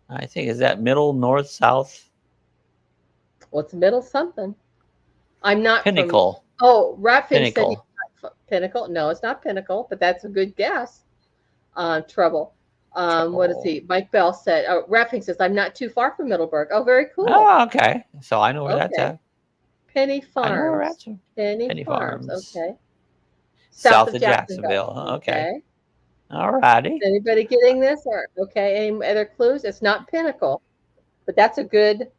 I think is that middle, north, south? What's middle something? I'm not Pinnacle. Ratfin said Pinnacle. No, it's not Pinnacle, but that's a good guess. Trouble. What is he? Mike Bell said. Ratfin says I'm not too far from Middleburg. Oh, very cool. Oh, okay. So I know where that's at. Penny Farms. Penny Farms. Okay. South of Jacksonville. Okay. All righty. Anybody getting this? Or okay, any other clues? It's not Pinnacle, but that's a good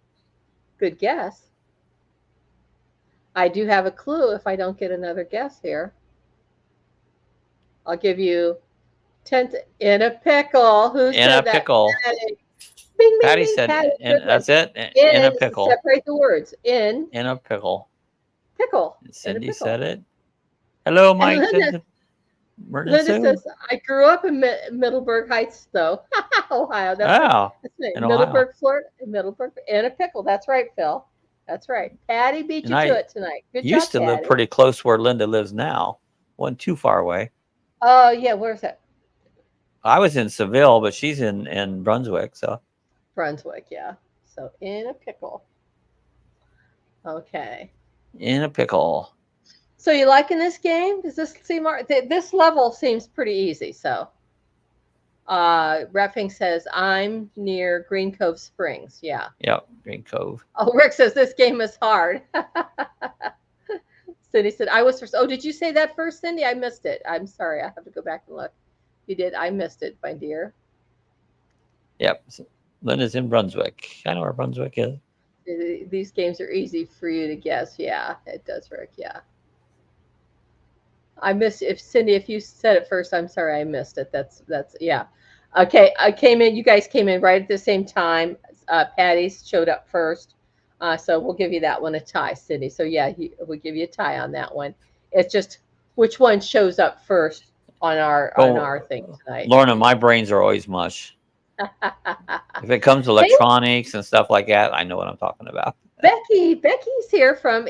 guess. I do have a clue if I don't get another guess here. I'll give you 10 in a pickle. Who said that? In a pickle. Patty. Bing, Patty bing, said, Patty. that's it. In a pickle. Separate the words. In a pickle. Pickle. Cindy said it. Hello, Mike. Linda says, I grew up in Middleburg Heights, though. Ohio. That's Middleburg, Florida. Middleburg. In a pickle. That's right, Phil. That's right. Patty beat you to it tonight. Good job, used to live pretty close where Linda lives now. Wasn't too far away. Oh, yeah. Where's that? I was in Seville, but she's in Brunswick. So Brunswick, yeah. So in a pickle. Okay. In a pickle. So you liking this game? Does this seem this level seems pretty easy? So Reffing says I'm near Green Cove Springs. Yeah. Yep, Green Cove. Oh, Rick says this game is hard. Cindy said I was first. Oh, did you say that first, Cindy? I missed it. I'm sorry. I have to go back and look. You did. I missed it, my dear. Yep. Linda's in Brunswick. I know where Brunswick is. These games are easy for you to guess. Yeah, it does, Rick. Yeah. I missed Cindy, if you said it first, I'm sorry I missed it. That's yeah. Okay, you guys came in right at the same time. Patty's showed up first. So we'll give you that one a tie, Cindy. So yeah, we'll give you a tie on that one. It's just which one shows up first on our thing tonight. Lorna, my brains are always mush. If it comes to electronics and stuff like that, I know what I'm talking about. Becky's here from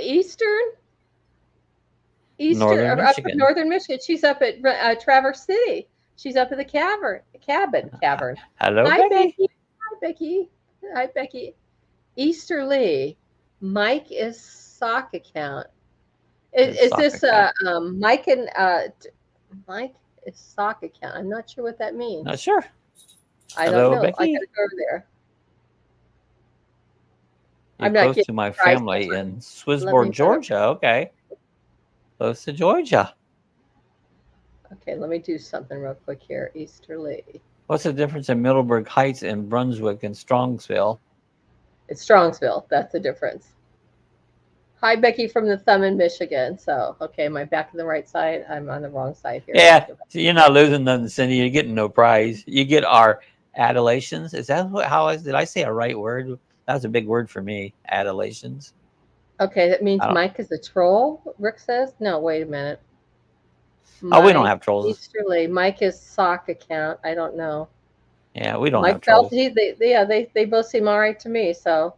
Northern Michigan. She's up at Traverse City. She's up at the cabin. Hello, Hi, Becky. Hi, Becky. Easterly. Mike is sock account. Is this Mike and Mike is sock account? I'm not sure what that means. Not sure. I don't know. Becky. I gotta go over there. You're close to my family in Swissborg, Georgia. Okay. Close to Georgia. Okay, let me do something real quick here. Easterly. What's the difference in Middleburg Heights and Brunswick and Strongsville? It's Strongsville. That's the difference. Hi, Becky from the Thumb in Michigan. So, okay, am I back on the right side? I'm on the wrong side here. Yeah, so you're not losing nothing, Cindy. You're getting no prize. You get our adulations. Is that did I say a right word? That was a big word for me. Adulations. Okay, that means I don't, Mike is a troll, Rick says. No, wait a minute. oh, we don't Mike have trolls. Easterly. Mike is sock account. I don't know. Yeah, we don't Mike have felt trolls. they both seem all right to me. So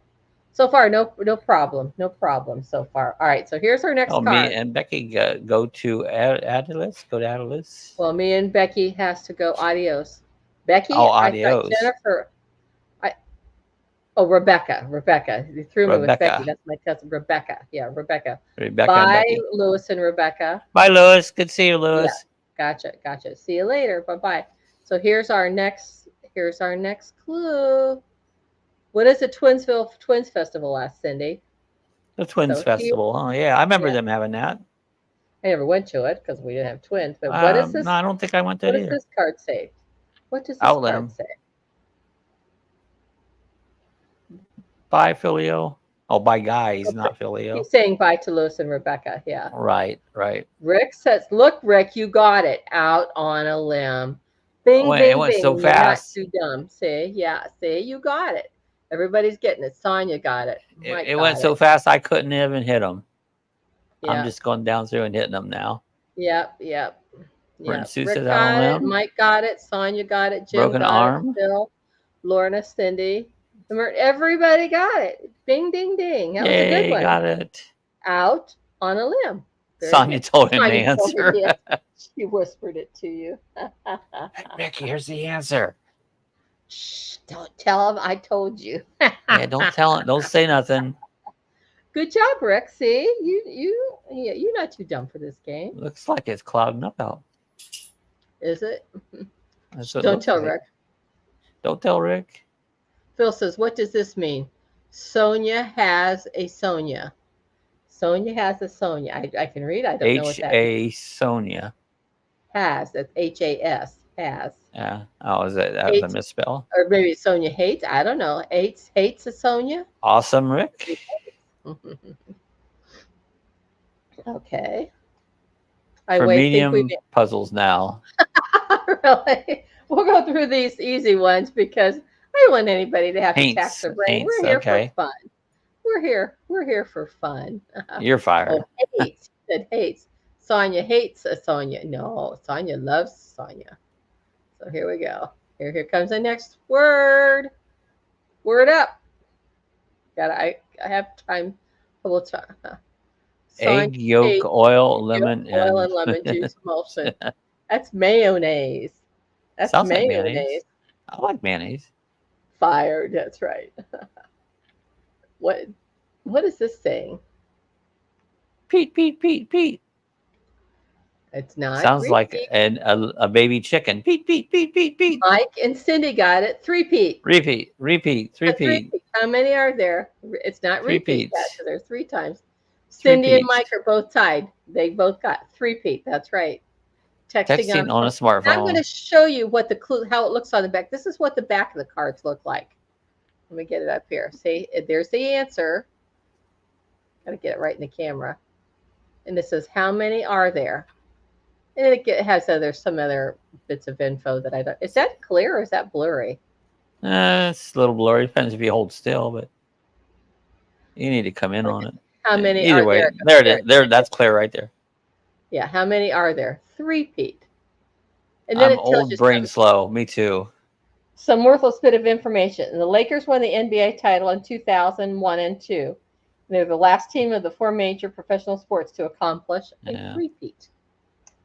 far, no problem. No problem so far. All right, so here's our Oh, next me card. and Becky go to Atlas. Go to Atlas. Well, me and Becky has to go adios. Becky, Oh, I thought adios, Jennifer. I Oh, Rebecca. Rebecca. You threw me with Becky. Rebecca. That's my cousin. Rebecca. Yeah, Rebecca. Rebecca and Bye, Becky. Lewis and Rebecca. Bye, Lewis. Good to see you, Yeah, Lewis. gotcha. See you later. Bye bye. So here's our next clue. What is the Twinsville Twins Festival last, Cindy? The Twins So here, Festival. Oh, yeah, I remember yeah, them having that. I never went to it because we didn't have twins. But what is No, this? I don't think I went to What it does either. this card say? What does this I'll let card him. say? Bye, Filio. Oh, bye, guys, Okay. not Filio. He's saying bye to Lewis and Rebecca. Yeah. Right, right. Rick says, "Look, Rick, you got it out on a limb. Bing, It bing, went so bing. You're not fast. too dumb. See, yeah, see, you got it. Everybody's getting it. Sonya got it. Mike It went got so it. fast I couldn't even hit them. I'm Yeah, just going down through and hitting them now. yep. Burton Sue Rick says out on got it. limb. Mike got it. Sonya got it. Jim Broken got it. arm. Phil, Lorna, Cindy. Everybody got it. Bing, ding, ding. That was a good Yay, one. got it. Out on a limb. Very Sonya good. told him the Sonya told me answer. the answer. She whispered it to you. Ricky, here's the answer. Shh, don't tell him I told you. Yeah, don't tell it. Don't say nothing. Good job, Rick. See, yeah, you're not too dumb for this game, Looks like it's clouding up out. is it? That's what it Don't looks tell like. Rick. Don't tell Rick. Phil says, "What does this mean?" Sonia has a Sonia. Sonia has a Sonia. I can read. I don't know what that means. H.A. Sonia. Has. That's Has. Has. Yeah. Oh, that was a Hates, misspell. or maybe Sonia hates. I don't know. Hates a Sonia. Awesome, Rick. Okay. For Think we medium puzzles now. really. We'll go through these easy ones because I don't want anybody to have to tax Paints. their brain. Paints. We're here Okay. for fun. We're here for fun. You're fired. Oh, hates. Said hates. Sonia hates a Sonia. No, Sonia loves Sonia. So here we go. Here comes the next word. Word up. I have time. We'll try. Egg yolk, oil, lemon, oil and and lemon juice emulsion. That's mayonnaise. That's sounds like mayonnaise. mayonnaise. I like mayonnaise. Fired. That's right. What is this saying? Pete, Pete, Pete, Pete. It's not. Sounds like Repeat. a baby chicken. Pete, Pete, Pete, Pete, Pete. Mike and Cindy got it. Three-peat. Repeat, repeat, three-peat. How many are there? It's not repeat. Three-peats. Because there's three times. Cindy and Three-peats. Mike are both tied. They both got three-peat. That's right. Texting on a smartphone. I'm going to show you what the clue, how it looks on the back. This is what the back of the cards look like. Let me get it up here. See, there's the answer. Got to get it right in the camera. And it says, how many are there? And it has some other bits of info that I don't. Is that clear or is that blurry? It's a little blurry. Depends if you hold still, but you need to come in on it. How many Either are way, there? there it is. There, that's clear right there. Yeah, how many are there? Three-peat. And then I'm old, brain slow. Me too. Some worthless bit of information. The Lakers won the NBA title in 2001 and 2. They're the last team of the four major professional sports to accomplish a three-peat.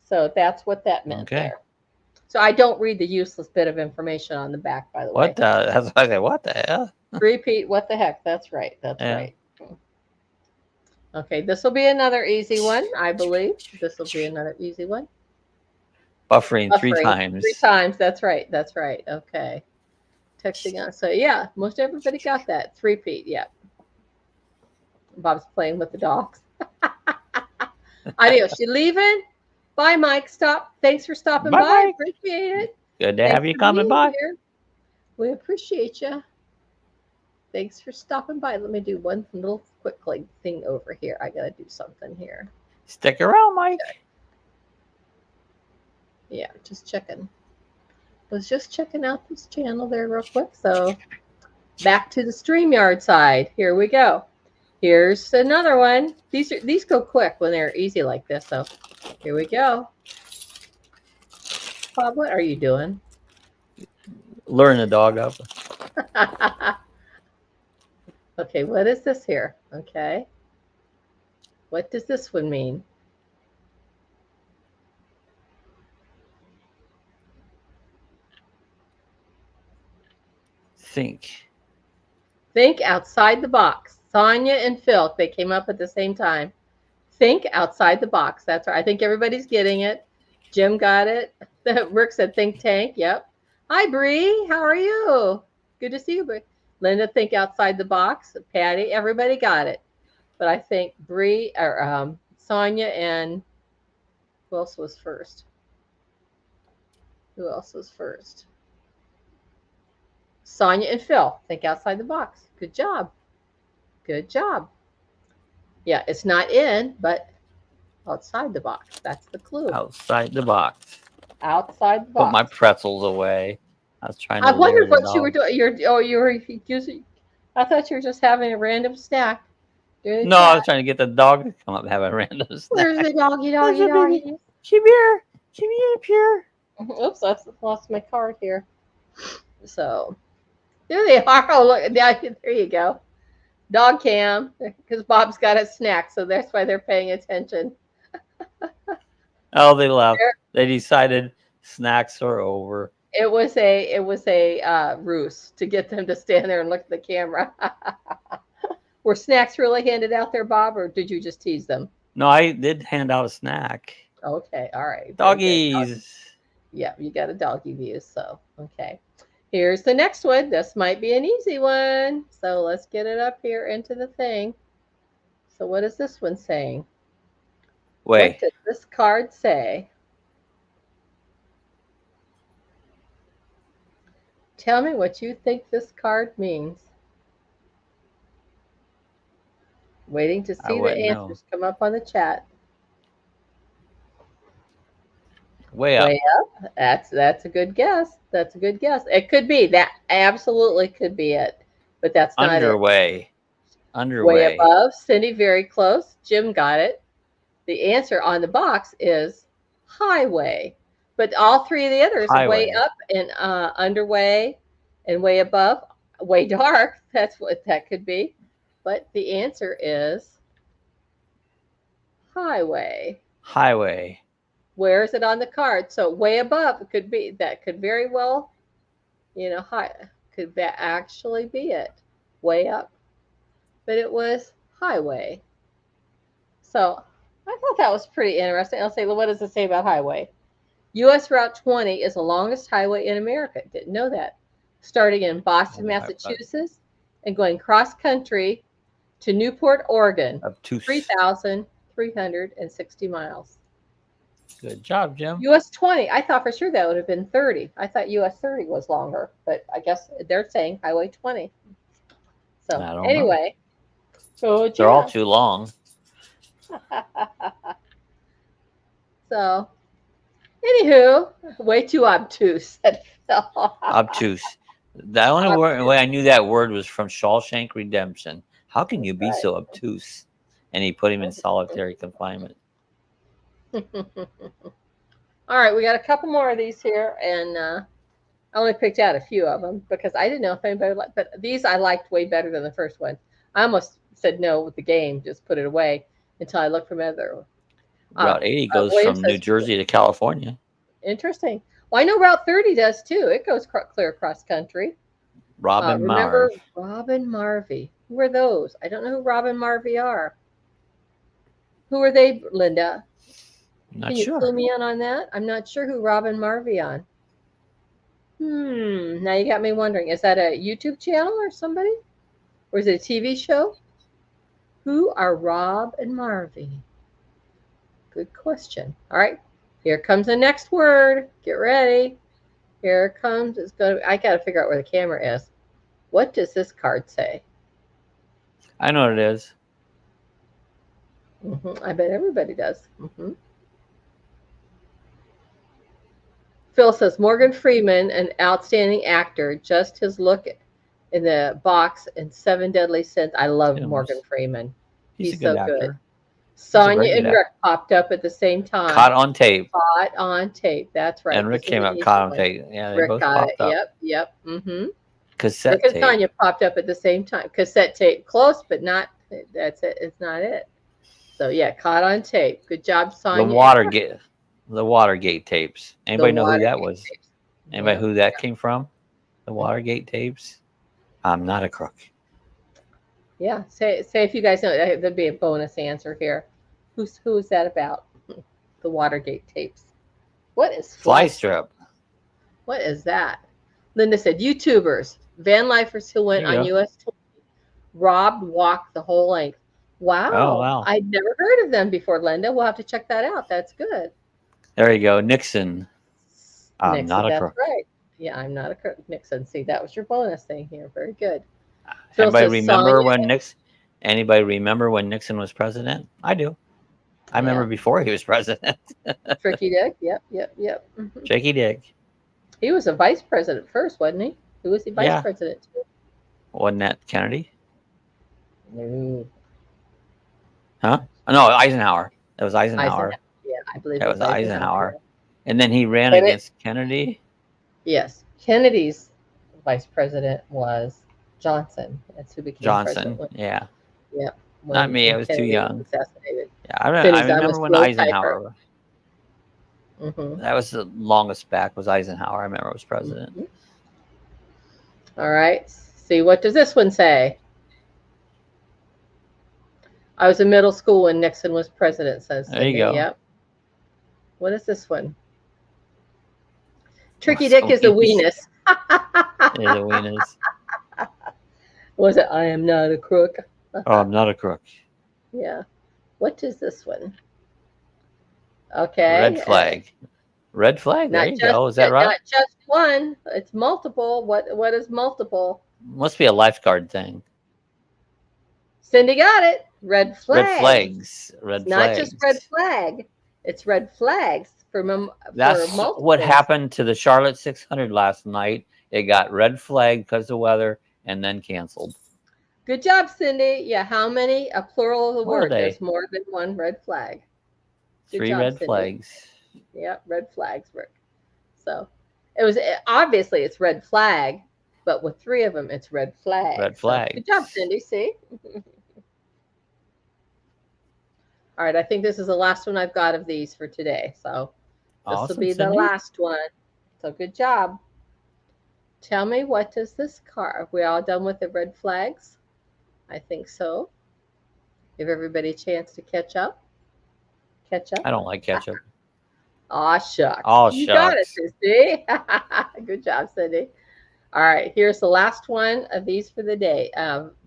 So that's what that meant there. So I don't read the useless bit of information on the back, by the way. What the? That's what I say. What the hell? Three-peat. What the heck? That's right. That's right. Okay, this will be another easy one, I believe. This will be another easy one. Buffering 3 times. 3 times. That's right. That's right. Okay. Texting on. So yeah, most everybody got that. Three-peat. Yeah. Bob's playing with the dogs. Adios. You leaving? Bye, Mike. Stop. Thanks for stopping by. Mike. Appreciate it. Good to have you coming by. Here. We appreciate you. Thanks for stopping by. Let me do one little quick thing over here. I gotta do something here. Stick around, Mike. Yeah, just checking. Was just checking out this channel there real quick. So back to the StreamYard side. Here we go. Here's another one. These go quick when they're easy like this. So here we go. Bob, what are you doing? Luring the dog up. Okay, what is this here? Okay. What does this one mean? Think. Think outside the box. Sonia and Phil, they came up at the same time. Think outside the box. That's right. I think everybody's getting it. Jim got it. Rick said think tank. Yep. Hi, Bree. How are you? Good to see you, Bree. Linda, think outside the box. Patty, everybody got it. But I think Bree or Sonia and who else was first? Who else was first? Sonia and Phil, think outside the box. Good job. Good job. Yeah, it's not in, but outside the box. That's the clue. Outside the box. Outside the box. Put my pretzels away. I was trying to. I wondered lure the what you were dog. doing. You were using. I thought you were just having a random snack. No, I was trying to get the dog to come up and have a random snack. Where's the doggy, doggy, There's a doggy? baby. Come here. Come here. Oops, I lost my card here. So there they are. Oh, look, there you go. Dog cam, because Bob's got a snack, so that's why they're paying attention. Oh, they left. They decided snacks are over. It was a ruse to get them to stand there and look at the camera. Were snacks really handed out there, Bob, or did you just tease them? No, I did hand out a snack. Okay, all right. Doggies. Yeah, you got a doggy view, so okay. Here's the next one. This might be an easy one. So let's get it up here into the thing. So what is this one saying? Wait. What does this card say? Tell me what you think this card means. Waiting to see the answers come up on the chat. Way up. Way up. That's a good guess. That's a good guess. It could be. That absolutely could be it. But that's not Underway. it. Underway. Way above. Cindy, very close. Jim got it. The answer on the box is highway. But all three of the others are way up and underway and way above. Way dark. That's what that could be. But the answer is highway. Highway. Where is it on the card? So way above, it could be, that could very well, high, could that actually be it? Way up. But it was highway. So I thought that was pretty interesting. I'll say, well, what does it say about highway? U.S. Route 20 is the longest highway in America. Didn't know that. Starting in Boston, Massachusetts, and going cross country to Newport, Oregon. 3,360 miles. Good job, Jim. US 20. I thought for sure that would have been 30. I thought US 30 was longer, but I guess they're saying Highway 20. So anyway, they're all too long. So, anywho, way too obtuse. Obtuse. The only way I knew that word was from Shawshank Redemption. How can you be so obtuse? And he put him in solitary confinement. All right, we got a couple more of these here, and I only picked out a few of them because I didn't know if anybody liked, but these I liked way better than the first one. I almost said no with the game, just put it away until I looked from other. Route 80 goes from New Jersey to California. Interesting. Well, I know Route 30 does too. It goes clear across country. Remember Rob and Marvy? Who are those? I don't know who Rob and Marvy are. Who are they, Linda? Can you clue me in on that? I'm not sure who Rob and Marvy on. Now you got me wondering. Is that a YouTube channel or somebody? Or is it a TV show? Who are Rob and Marvy? Good question. All right. Here comes the next word. Get ready. Here it comes. I got to figure out where the camera is. What does this card say? I know what it is. I bet everybody does. Phil says Morgan Freeman, an outstanding actor. Just his look in the box and 7 Deadly Sins. I love Tombs. Morgan Freeman. He's a so good actor. good. Sonya good and Rick popped up at the same time. Caught on tape. Caught on tape. That's right. And Rick came out caught on tape. Yeah, they Rick both got popped it. up. Yep. Mm-hmm. Cassette Rick and tape. Sonya popped up at the same time. Cassette tape. Close, but not. That's it. It's not it. So yeah, caught on tape. Good job, Sonya. The Watergate tapes. Anybody know who that was? Tapes. Anybody who that came from? The Watergate tapes. I'm not a crook. Yeah. Say if you guys know. There'd be a bonus answer here. Who is that about? The Watergate tapes. What is Fly strip? What is that? Linda said YouTubers, van lifers who went on US tour, robbed, walked the whole length. Wow. Oh, wow. I'd never heard of them before, Linda. We'll have to check that out. That's good. There you go. Nixon. I'm not a crook. That's right. Yeah, I'm not a crook. Nixon. See, that was your bonus thing here. Very good. Anybody remember when Nixon was president? I do. I remember before he was president. Tricky Dick. Yep. Mm-hmm. Tricky Dick. He was a vice president first, wasn't he? Who was he vice president to? Wasn't that Kennedy? No. Huh? No, Eisenhower. That was Eisenhower. Yeah, I believe that was Eisenhower. And then he ran against Kennedy. Yes. Kennedy's vice president was Johnson. That's who became Johnson. president. Yeah. Yep. Not me. I was too young. Assassinated. Yeah, I remember when Eisenhower. Mm-hmm. That was the longest back was Eisenhower. I remember was president. Mm-hmm. All right. See, what does this one say? I was in middle school when Nixon was president, says Cindy. There you go. Yep. What is this one? Tricky Dick is a weenus. Is a weenus. Was it I am not a crook? Oh, I'm not a crook. Yeah. What is this one? Okay. Red flag. Red flag. There you go. Is that right? Not just one. It's multiple. What is multiple? Must be a lifeguard thing. Cindy got it. Red flags. Red flags. Red flags. Not just red flag. It's red flags That's what happened to the Charlotte 600 last night. It got red flag because of weather and then canceled. Good job, Cindy. Yeah, how many? A plural of the word. There's more than one red flag. Good 3 job, red Cindy. flags. Yeah, red flags, Rick. So it was obviously it's red flag, but with 3 of them, it's red flag. Red flag. So, good job, Cindy. See? All right, I think this is the last one I've got of these for today. So this will be the last one. So good job. Tell me, what does this car? Are we all done with the red flags? I think so. Give everybody a chance to catch up. I don't like ketchup. Aw, shucks. Oh, you got it, Cindy. Good job, Cindy. All right, here's the last one of these for the day.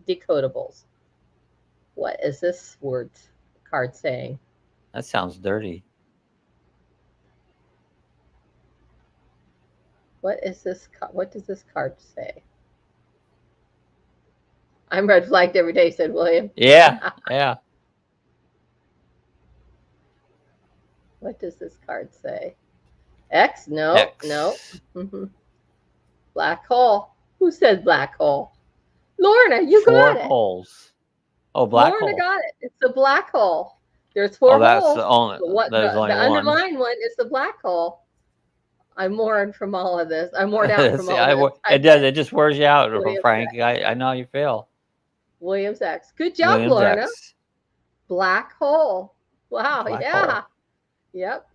Decodables. What is this card saying? That sounds dirty. What is this? What does this card say? I'm red flagged every day, said William. Yeah, yeah. What does this card say? X? No, X. no. Black hole. Who said black hole? Lorna, you got it. 4 holes. Oh, black hole. Lorna got it. It's the black hole. There's 4 holes. That's the only. The underlined one is the black hole. I'm worn from all of this. I'm worn out from all of this. It does. It just wears you out, Frank. I know how you feel. Williams X. Good job, Lorna. X. Black hole. Wow. Black yeah. hole. Yep.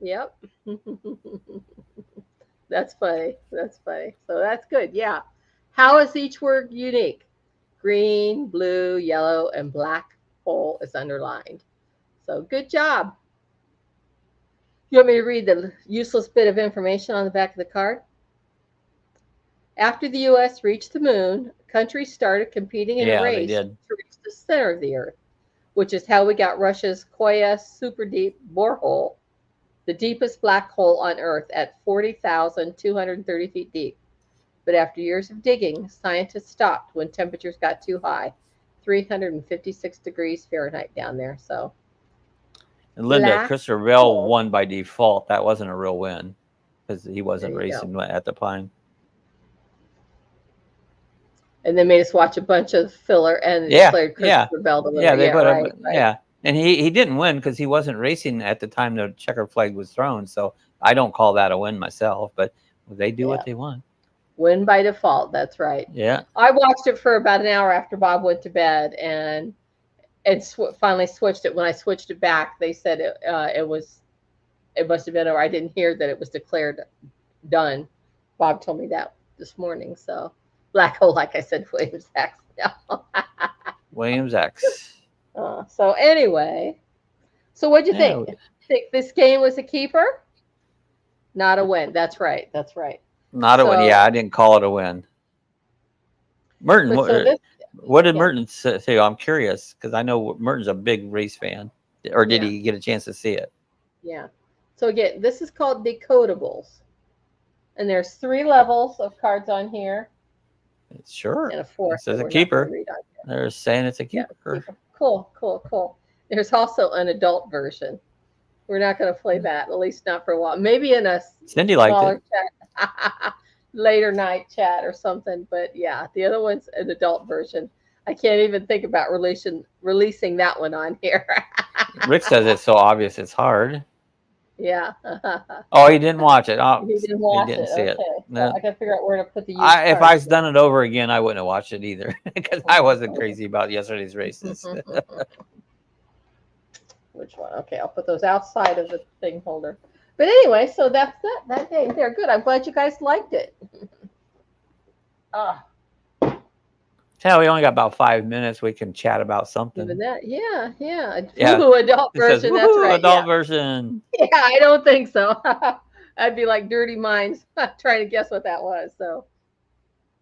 That's funny. So that's good. Yeah. How is each word unique? Green, blue, yellow, and black hole is underlined. So good job. You want me to read the useless bit of information on the back of the card? After the U.S. reached the moon, countries started competing in a race to reach the center of the Earth, which is how we got Russia's Koya super deep borehole, the deepest black hole on Earth at 40,230 feet deep. But after years of digging, scientists stopped when temperatures got too high, 356 degrees Fahrenheit down there. So, and Linda, Christopher Bell won by default. That wasn't a real win because he wasn't racing at the time. and they made us watch a bunch of filler and Yeah, declared yeah, Christopher Bell the winner. yeah. They Yeah, put right, him. right. Yeah, and he didn't win because he wasn't racing at the time the checker flag was thrown. So I don't call that a win myself, but they do Yeah. what they want. Win by default. That's right. Yeah. I watched it for about an hour after Bob went to bed, and finally switched it. When I switched it back, they said it must have been over. I didn't hear that it was declared done. Bob told me that this morning. So black hole, like I said, Williams X. Williams X. So anyway, so what'd you Yeah, think? Think this game was a keeper? Not a win. That's right. That's right. not a win. So- Yeah, I didn't call it a win. Merton, But so this, what did yeah. Merton say? I'm curious because I know Merton's a big race fan. Or did Yeah. he get a chance to see it? Yeah. So again, this is called decodables, and there's 3 levels of cards on here, Sure. and a 4th. It says that a we're not keeper. gonna read on here. They're saying it's a Yeah, keeper. keeper. Cool, cool, cool. There's also an adult version. We're not going to play that, at least not for a while. Maybe in a Cindy liked smaller it. chat, later night chat or something. But yeah, the other one's an adult version. I can't even think about releasing that one on here. Rick says it's so obvious it's hard. Yeah. Oh, he didn't watch it. Oh, He didn't watch didn't it. see it. Okay. So No. I got to figure out where to put the. If I'd done it over again, I wouldn't have watched it either because I wasn't crazy about yesterday's races. Which one? Okay, I'll put those outside of the thing holder. But anyway, so that's that day. They're good. I'm glad you guys liked it. Hell, we only got about 5 minutes. We can chat about something. Even that, yeah. Yeah. Ooh, adult It says, version. That's "Woohoo, right. adult version. Yeah, I don't think so. I'd be like Dirty Minds trying to guess what that was. So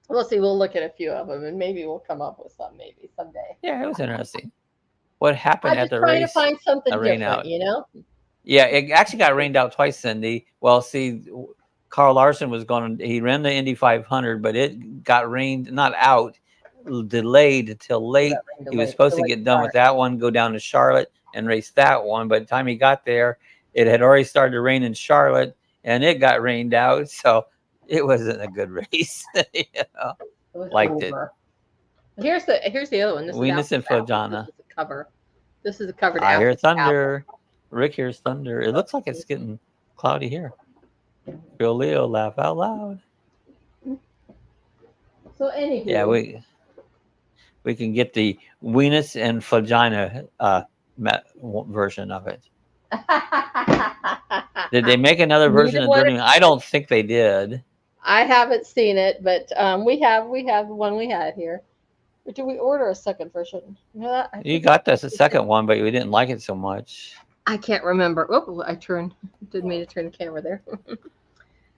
we'll see. We'll look at a few of them, and maybe we'll come up with some. Maybe someday. Yeah, it was interesting. What happened I'm at just the trying race? to find something rain different, out. you know. Yeah, it actually got rained out twice, Cindy. Well, see, Carl Larson was going to, he ran the Indy 500, but it got rained, not out, delayed till late. He was supposed to get done with that one, go down to Charlotte and race that one. By the time he got there, it had already started to rain in Charlotte and it got rained out. So it wasn't a good race. You know? Liked it. Here's the other one. This Venus and Flojana. This is a cover. This is a cover. I hear thunder. Rick hears thunder. It looks like it's getting cloudy here. Bill Leo, laugh out loud. So anywho. Yeah, we can get the Venus and Vagina version of it. Did they make another version of Dirty? I don't think they did. I haven't seen it, but we have the one we had here. Or did we order a second version? You got this a second one, but we didn't like it so much. I can't remember. Oh, didn't mean to turn the camera there.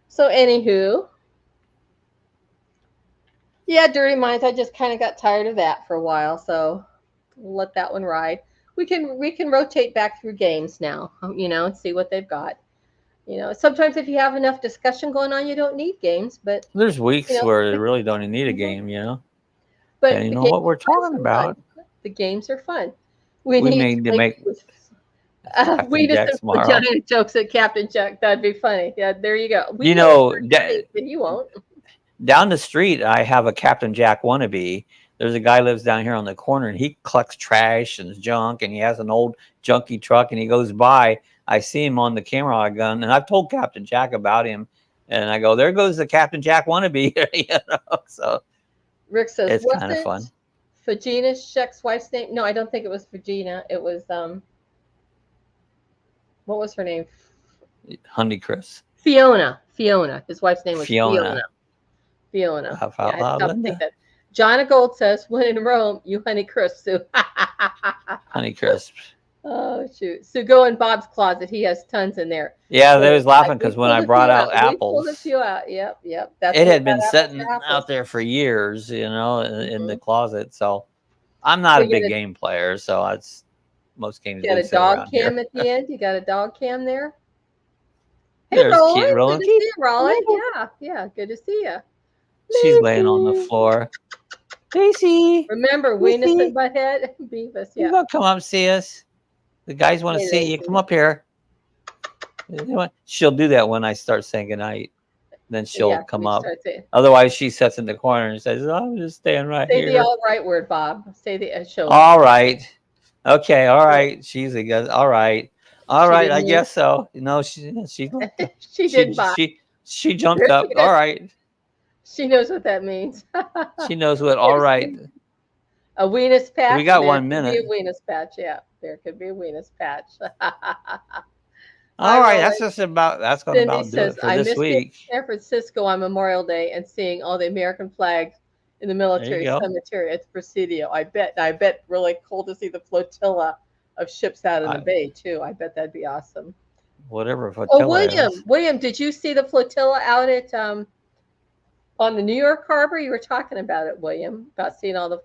So anywho, yeah, Dirty Minds. I just kind of got tired of that for a while, so we'll let that one ride. We can rotate back through games now, you know, and see what they've got. You know, sometimes if you have enough discussion going on, you don't need games. But there's weeks where you really don't need a game, you know. But and you know what we're talking about. The games are fun. We need to make. We just giant jokes at Captain Jack. That'd be funny. Yeah, there you go. You know, you won't. Down the street, I have a Captain Jack wannabe. There's a guy lives down here on the corner, and he collects trash and junk, and he has an old junky truck, and he goes by. I see him on the camera gun, and I've told Captain Jack about him, and I go, "There goes the Captain Jack wannabe." You know, so Rick says it's kind of fun. Vagina Sheck's wife's name? No, I don't think it was Vagina. It was what was her name? Honey Chris. Fiona. His wife's name was Fiona. Fiona. Laugh out loud, that. John Gold says, "When in Rome, you Honey Crisp, Sue." Honey Crisp. Oh shoot! So go in Bob's closet. He has tons in there. Yeah, they was laughing because when I brought out apples, we pulled a few out. Yep. It had been sitting out there for years, you know, in the closet. So I'm not a big game player, so it's most games. You got a dog cam at the end. You got a dog cam there. Hey, Roland. Good to see you, Roland. Yeah. Good to see you. She's laying on the floor. Daisy. Remember, Venus and Butthead. Beavis. Yeah. You gonna come up and see us? The guys want to see you. Come up here. She'll do that when I start saying goodnight. then she'll come we up. start saying, Otherwise, she sits in the corner and says, "Oh, I'm just staying right say the here." all right word, Bob. Say the show. All right. Okay. All right. She's a good. All right. All She right. I didn't use. guess so. No, she She she did, Bob. she jumped There up. she All is. right. She knows what that means. She knows what all right. A weenus patch. We got There 1 could be a minute. weenus patch. Yeah, there could be a weenus patch. All Hi, right. Roland. That's gonna Cindy about do says, it for I this missed being week. in San Francisco on Memorial Day and seeing all the American flags in the There you military go. cemetery at Presidio. I bet really cool to see the flotilla of ships out in the bay too. I bet that'd be awesome. Whatever Oh, flotilla is. William, did you see the flotilla out at on the New York Harbor? You were talking about it, William, about seeing all the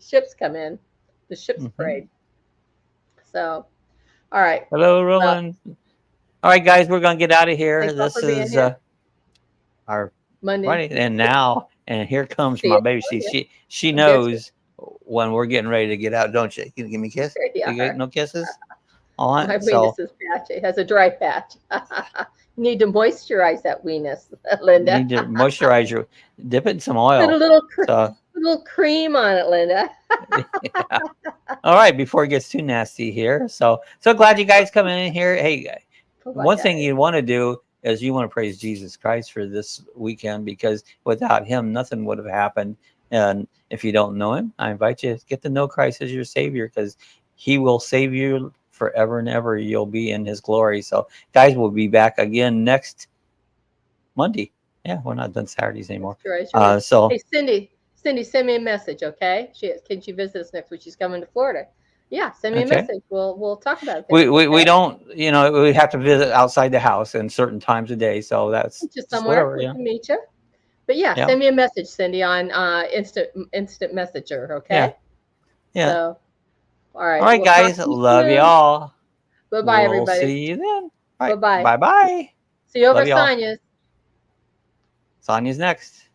ships come in, the ships parade. So, all right. Hello, Well, Roland. All right, guys, we're gonna get out of here. thanks all This for being is here. our Monday. Monday, and here comes See my ya. baby. She I'm there too. knows when we're getting ready to get out, don't you? Can you give me a kiss? There you You get are. no kisses on My it. So weenus is patch. It has a dry patch. Need to moisturize that weenus, Linda. need to moisturize your, dip it in some Put a oil. little cream on it, Linda. Yeah. All right, before it gets too nasty here. So glad you guys come in here. Hey, one thing you want to do is you want to praise Jesus Christ for this weekend, because without him, nothing would have happened. And if you don't know him, I invite you to get to know Christ as your Savior, because he will save you forever and ever. You'll be in his glory. So guys, we'll be back again next Monday. Yeah, we're not done Saturdays anymore. So hey, Cindy, send me a message, okay? Can she visit us next week? She's coming to Florida. Yeah, send me a message. We'll talk about it. We don't, we have to visit outside the house in certain times of day. So that's just somewhere whatever, we can meet you. But yeah, send me a message, Cindy, on instant messenger, okay? Yeah. So, all right. All right, guys. Love y'all. Bye-bye, everybody. We'll see you then. Bye-bye. Bye-bye. See you over Sonia's. Sonia's next.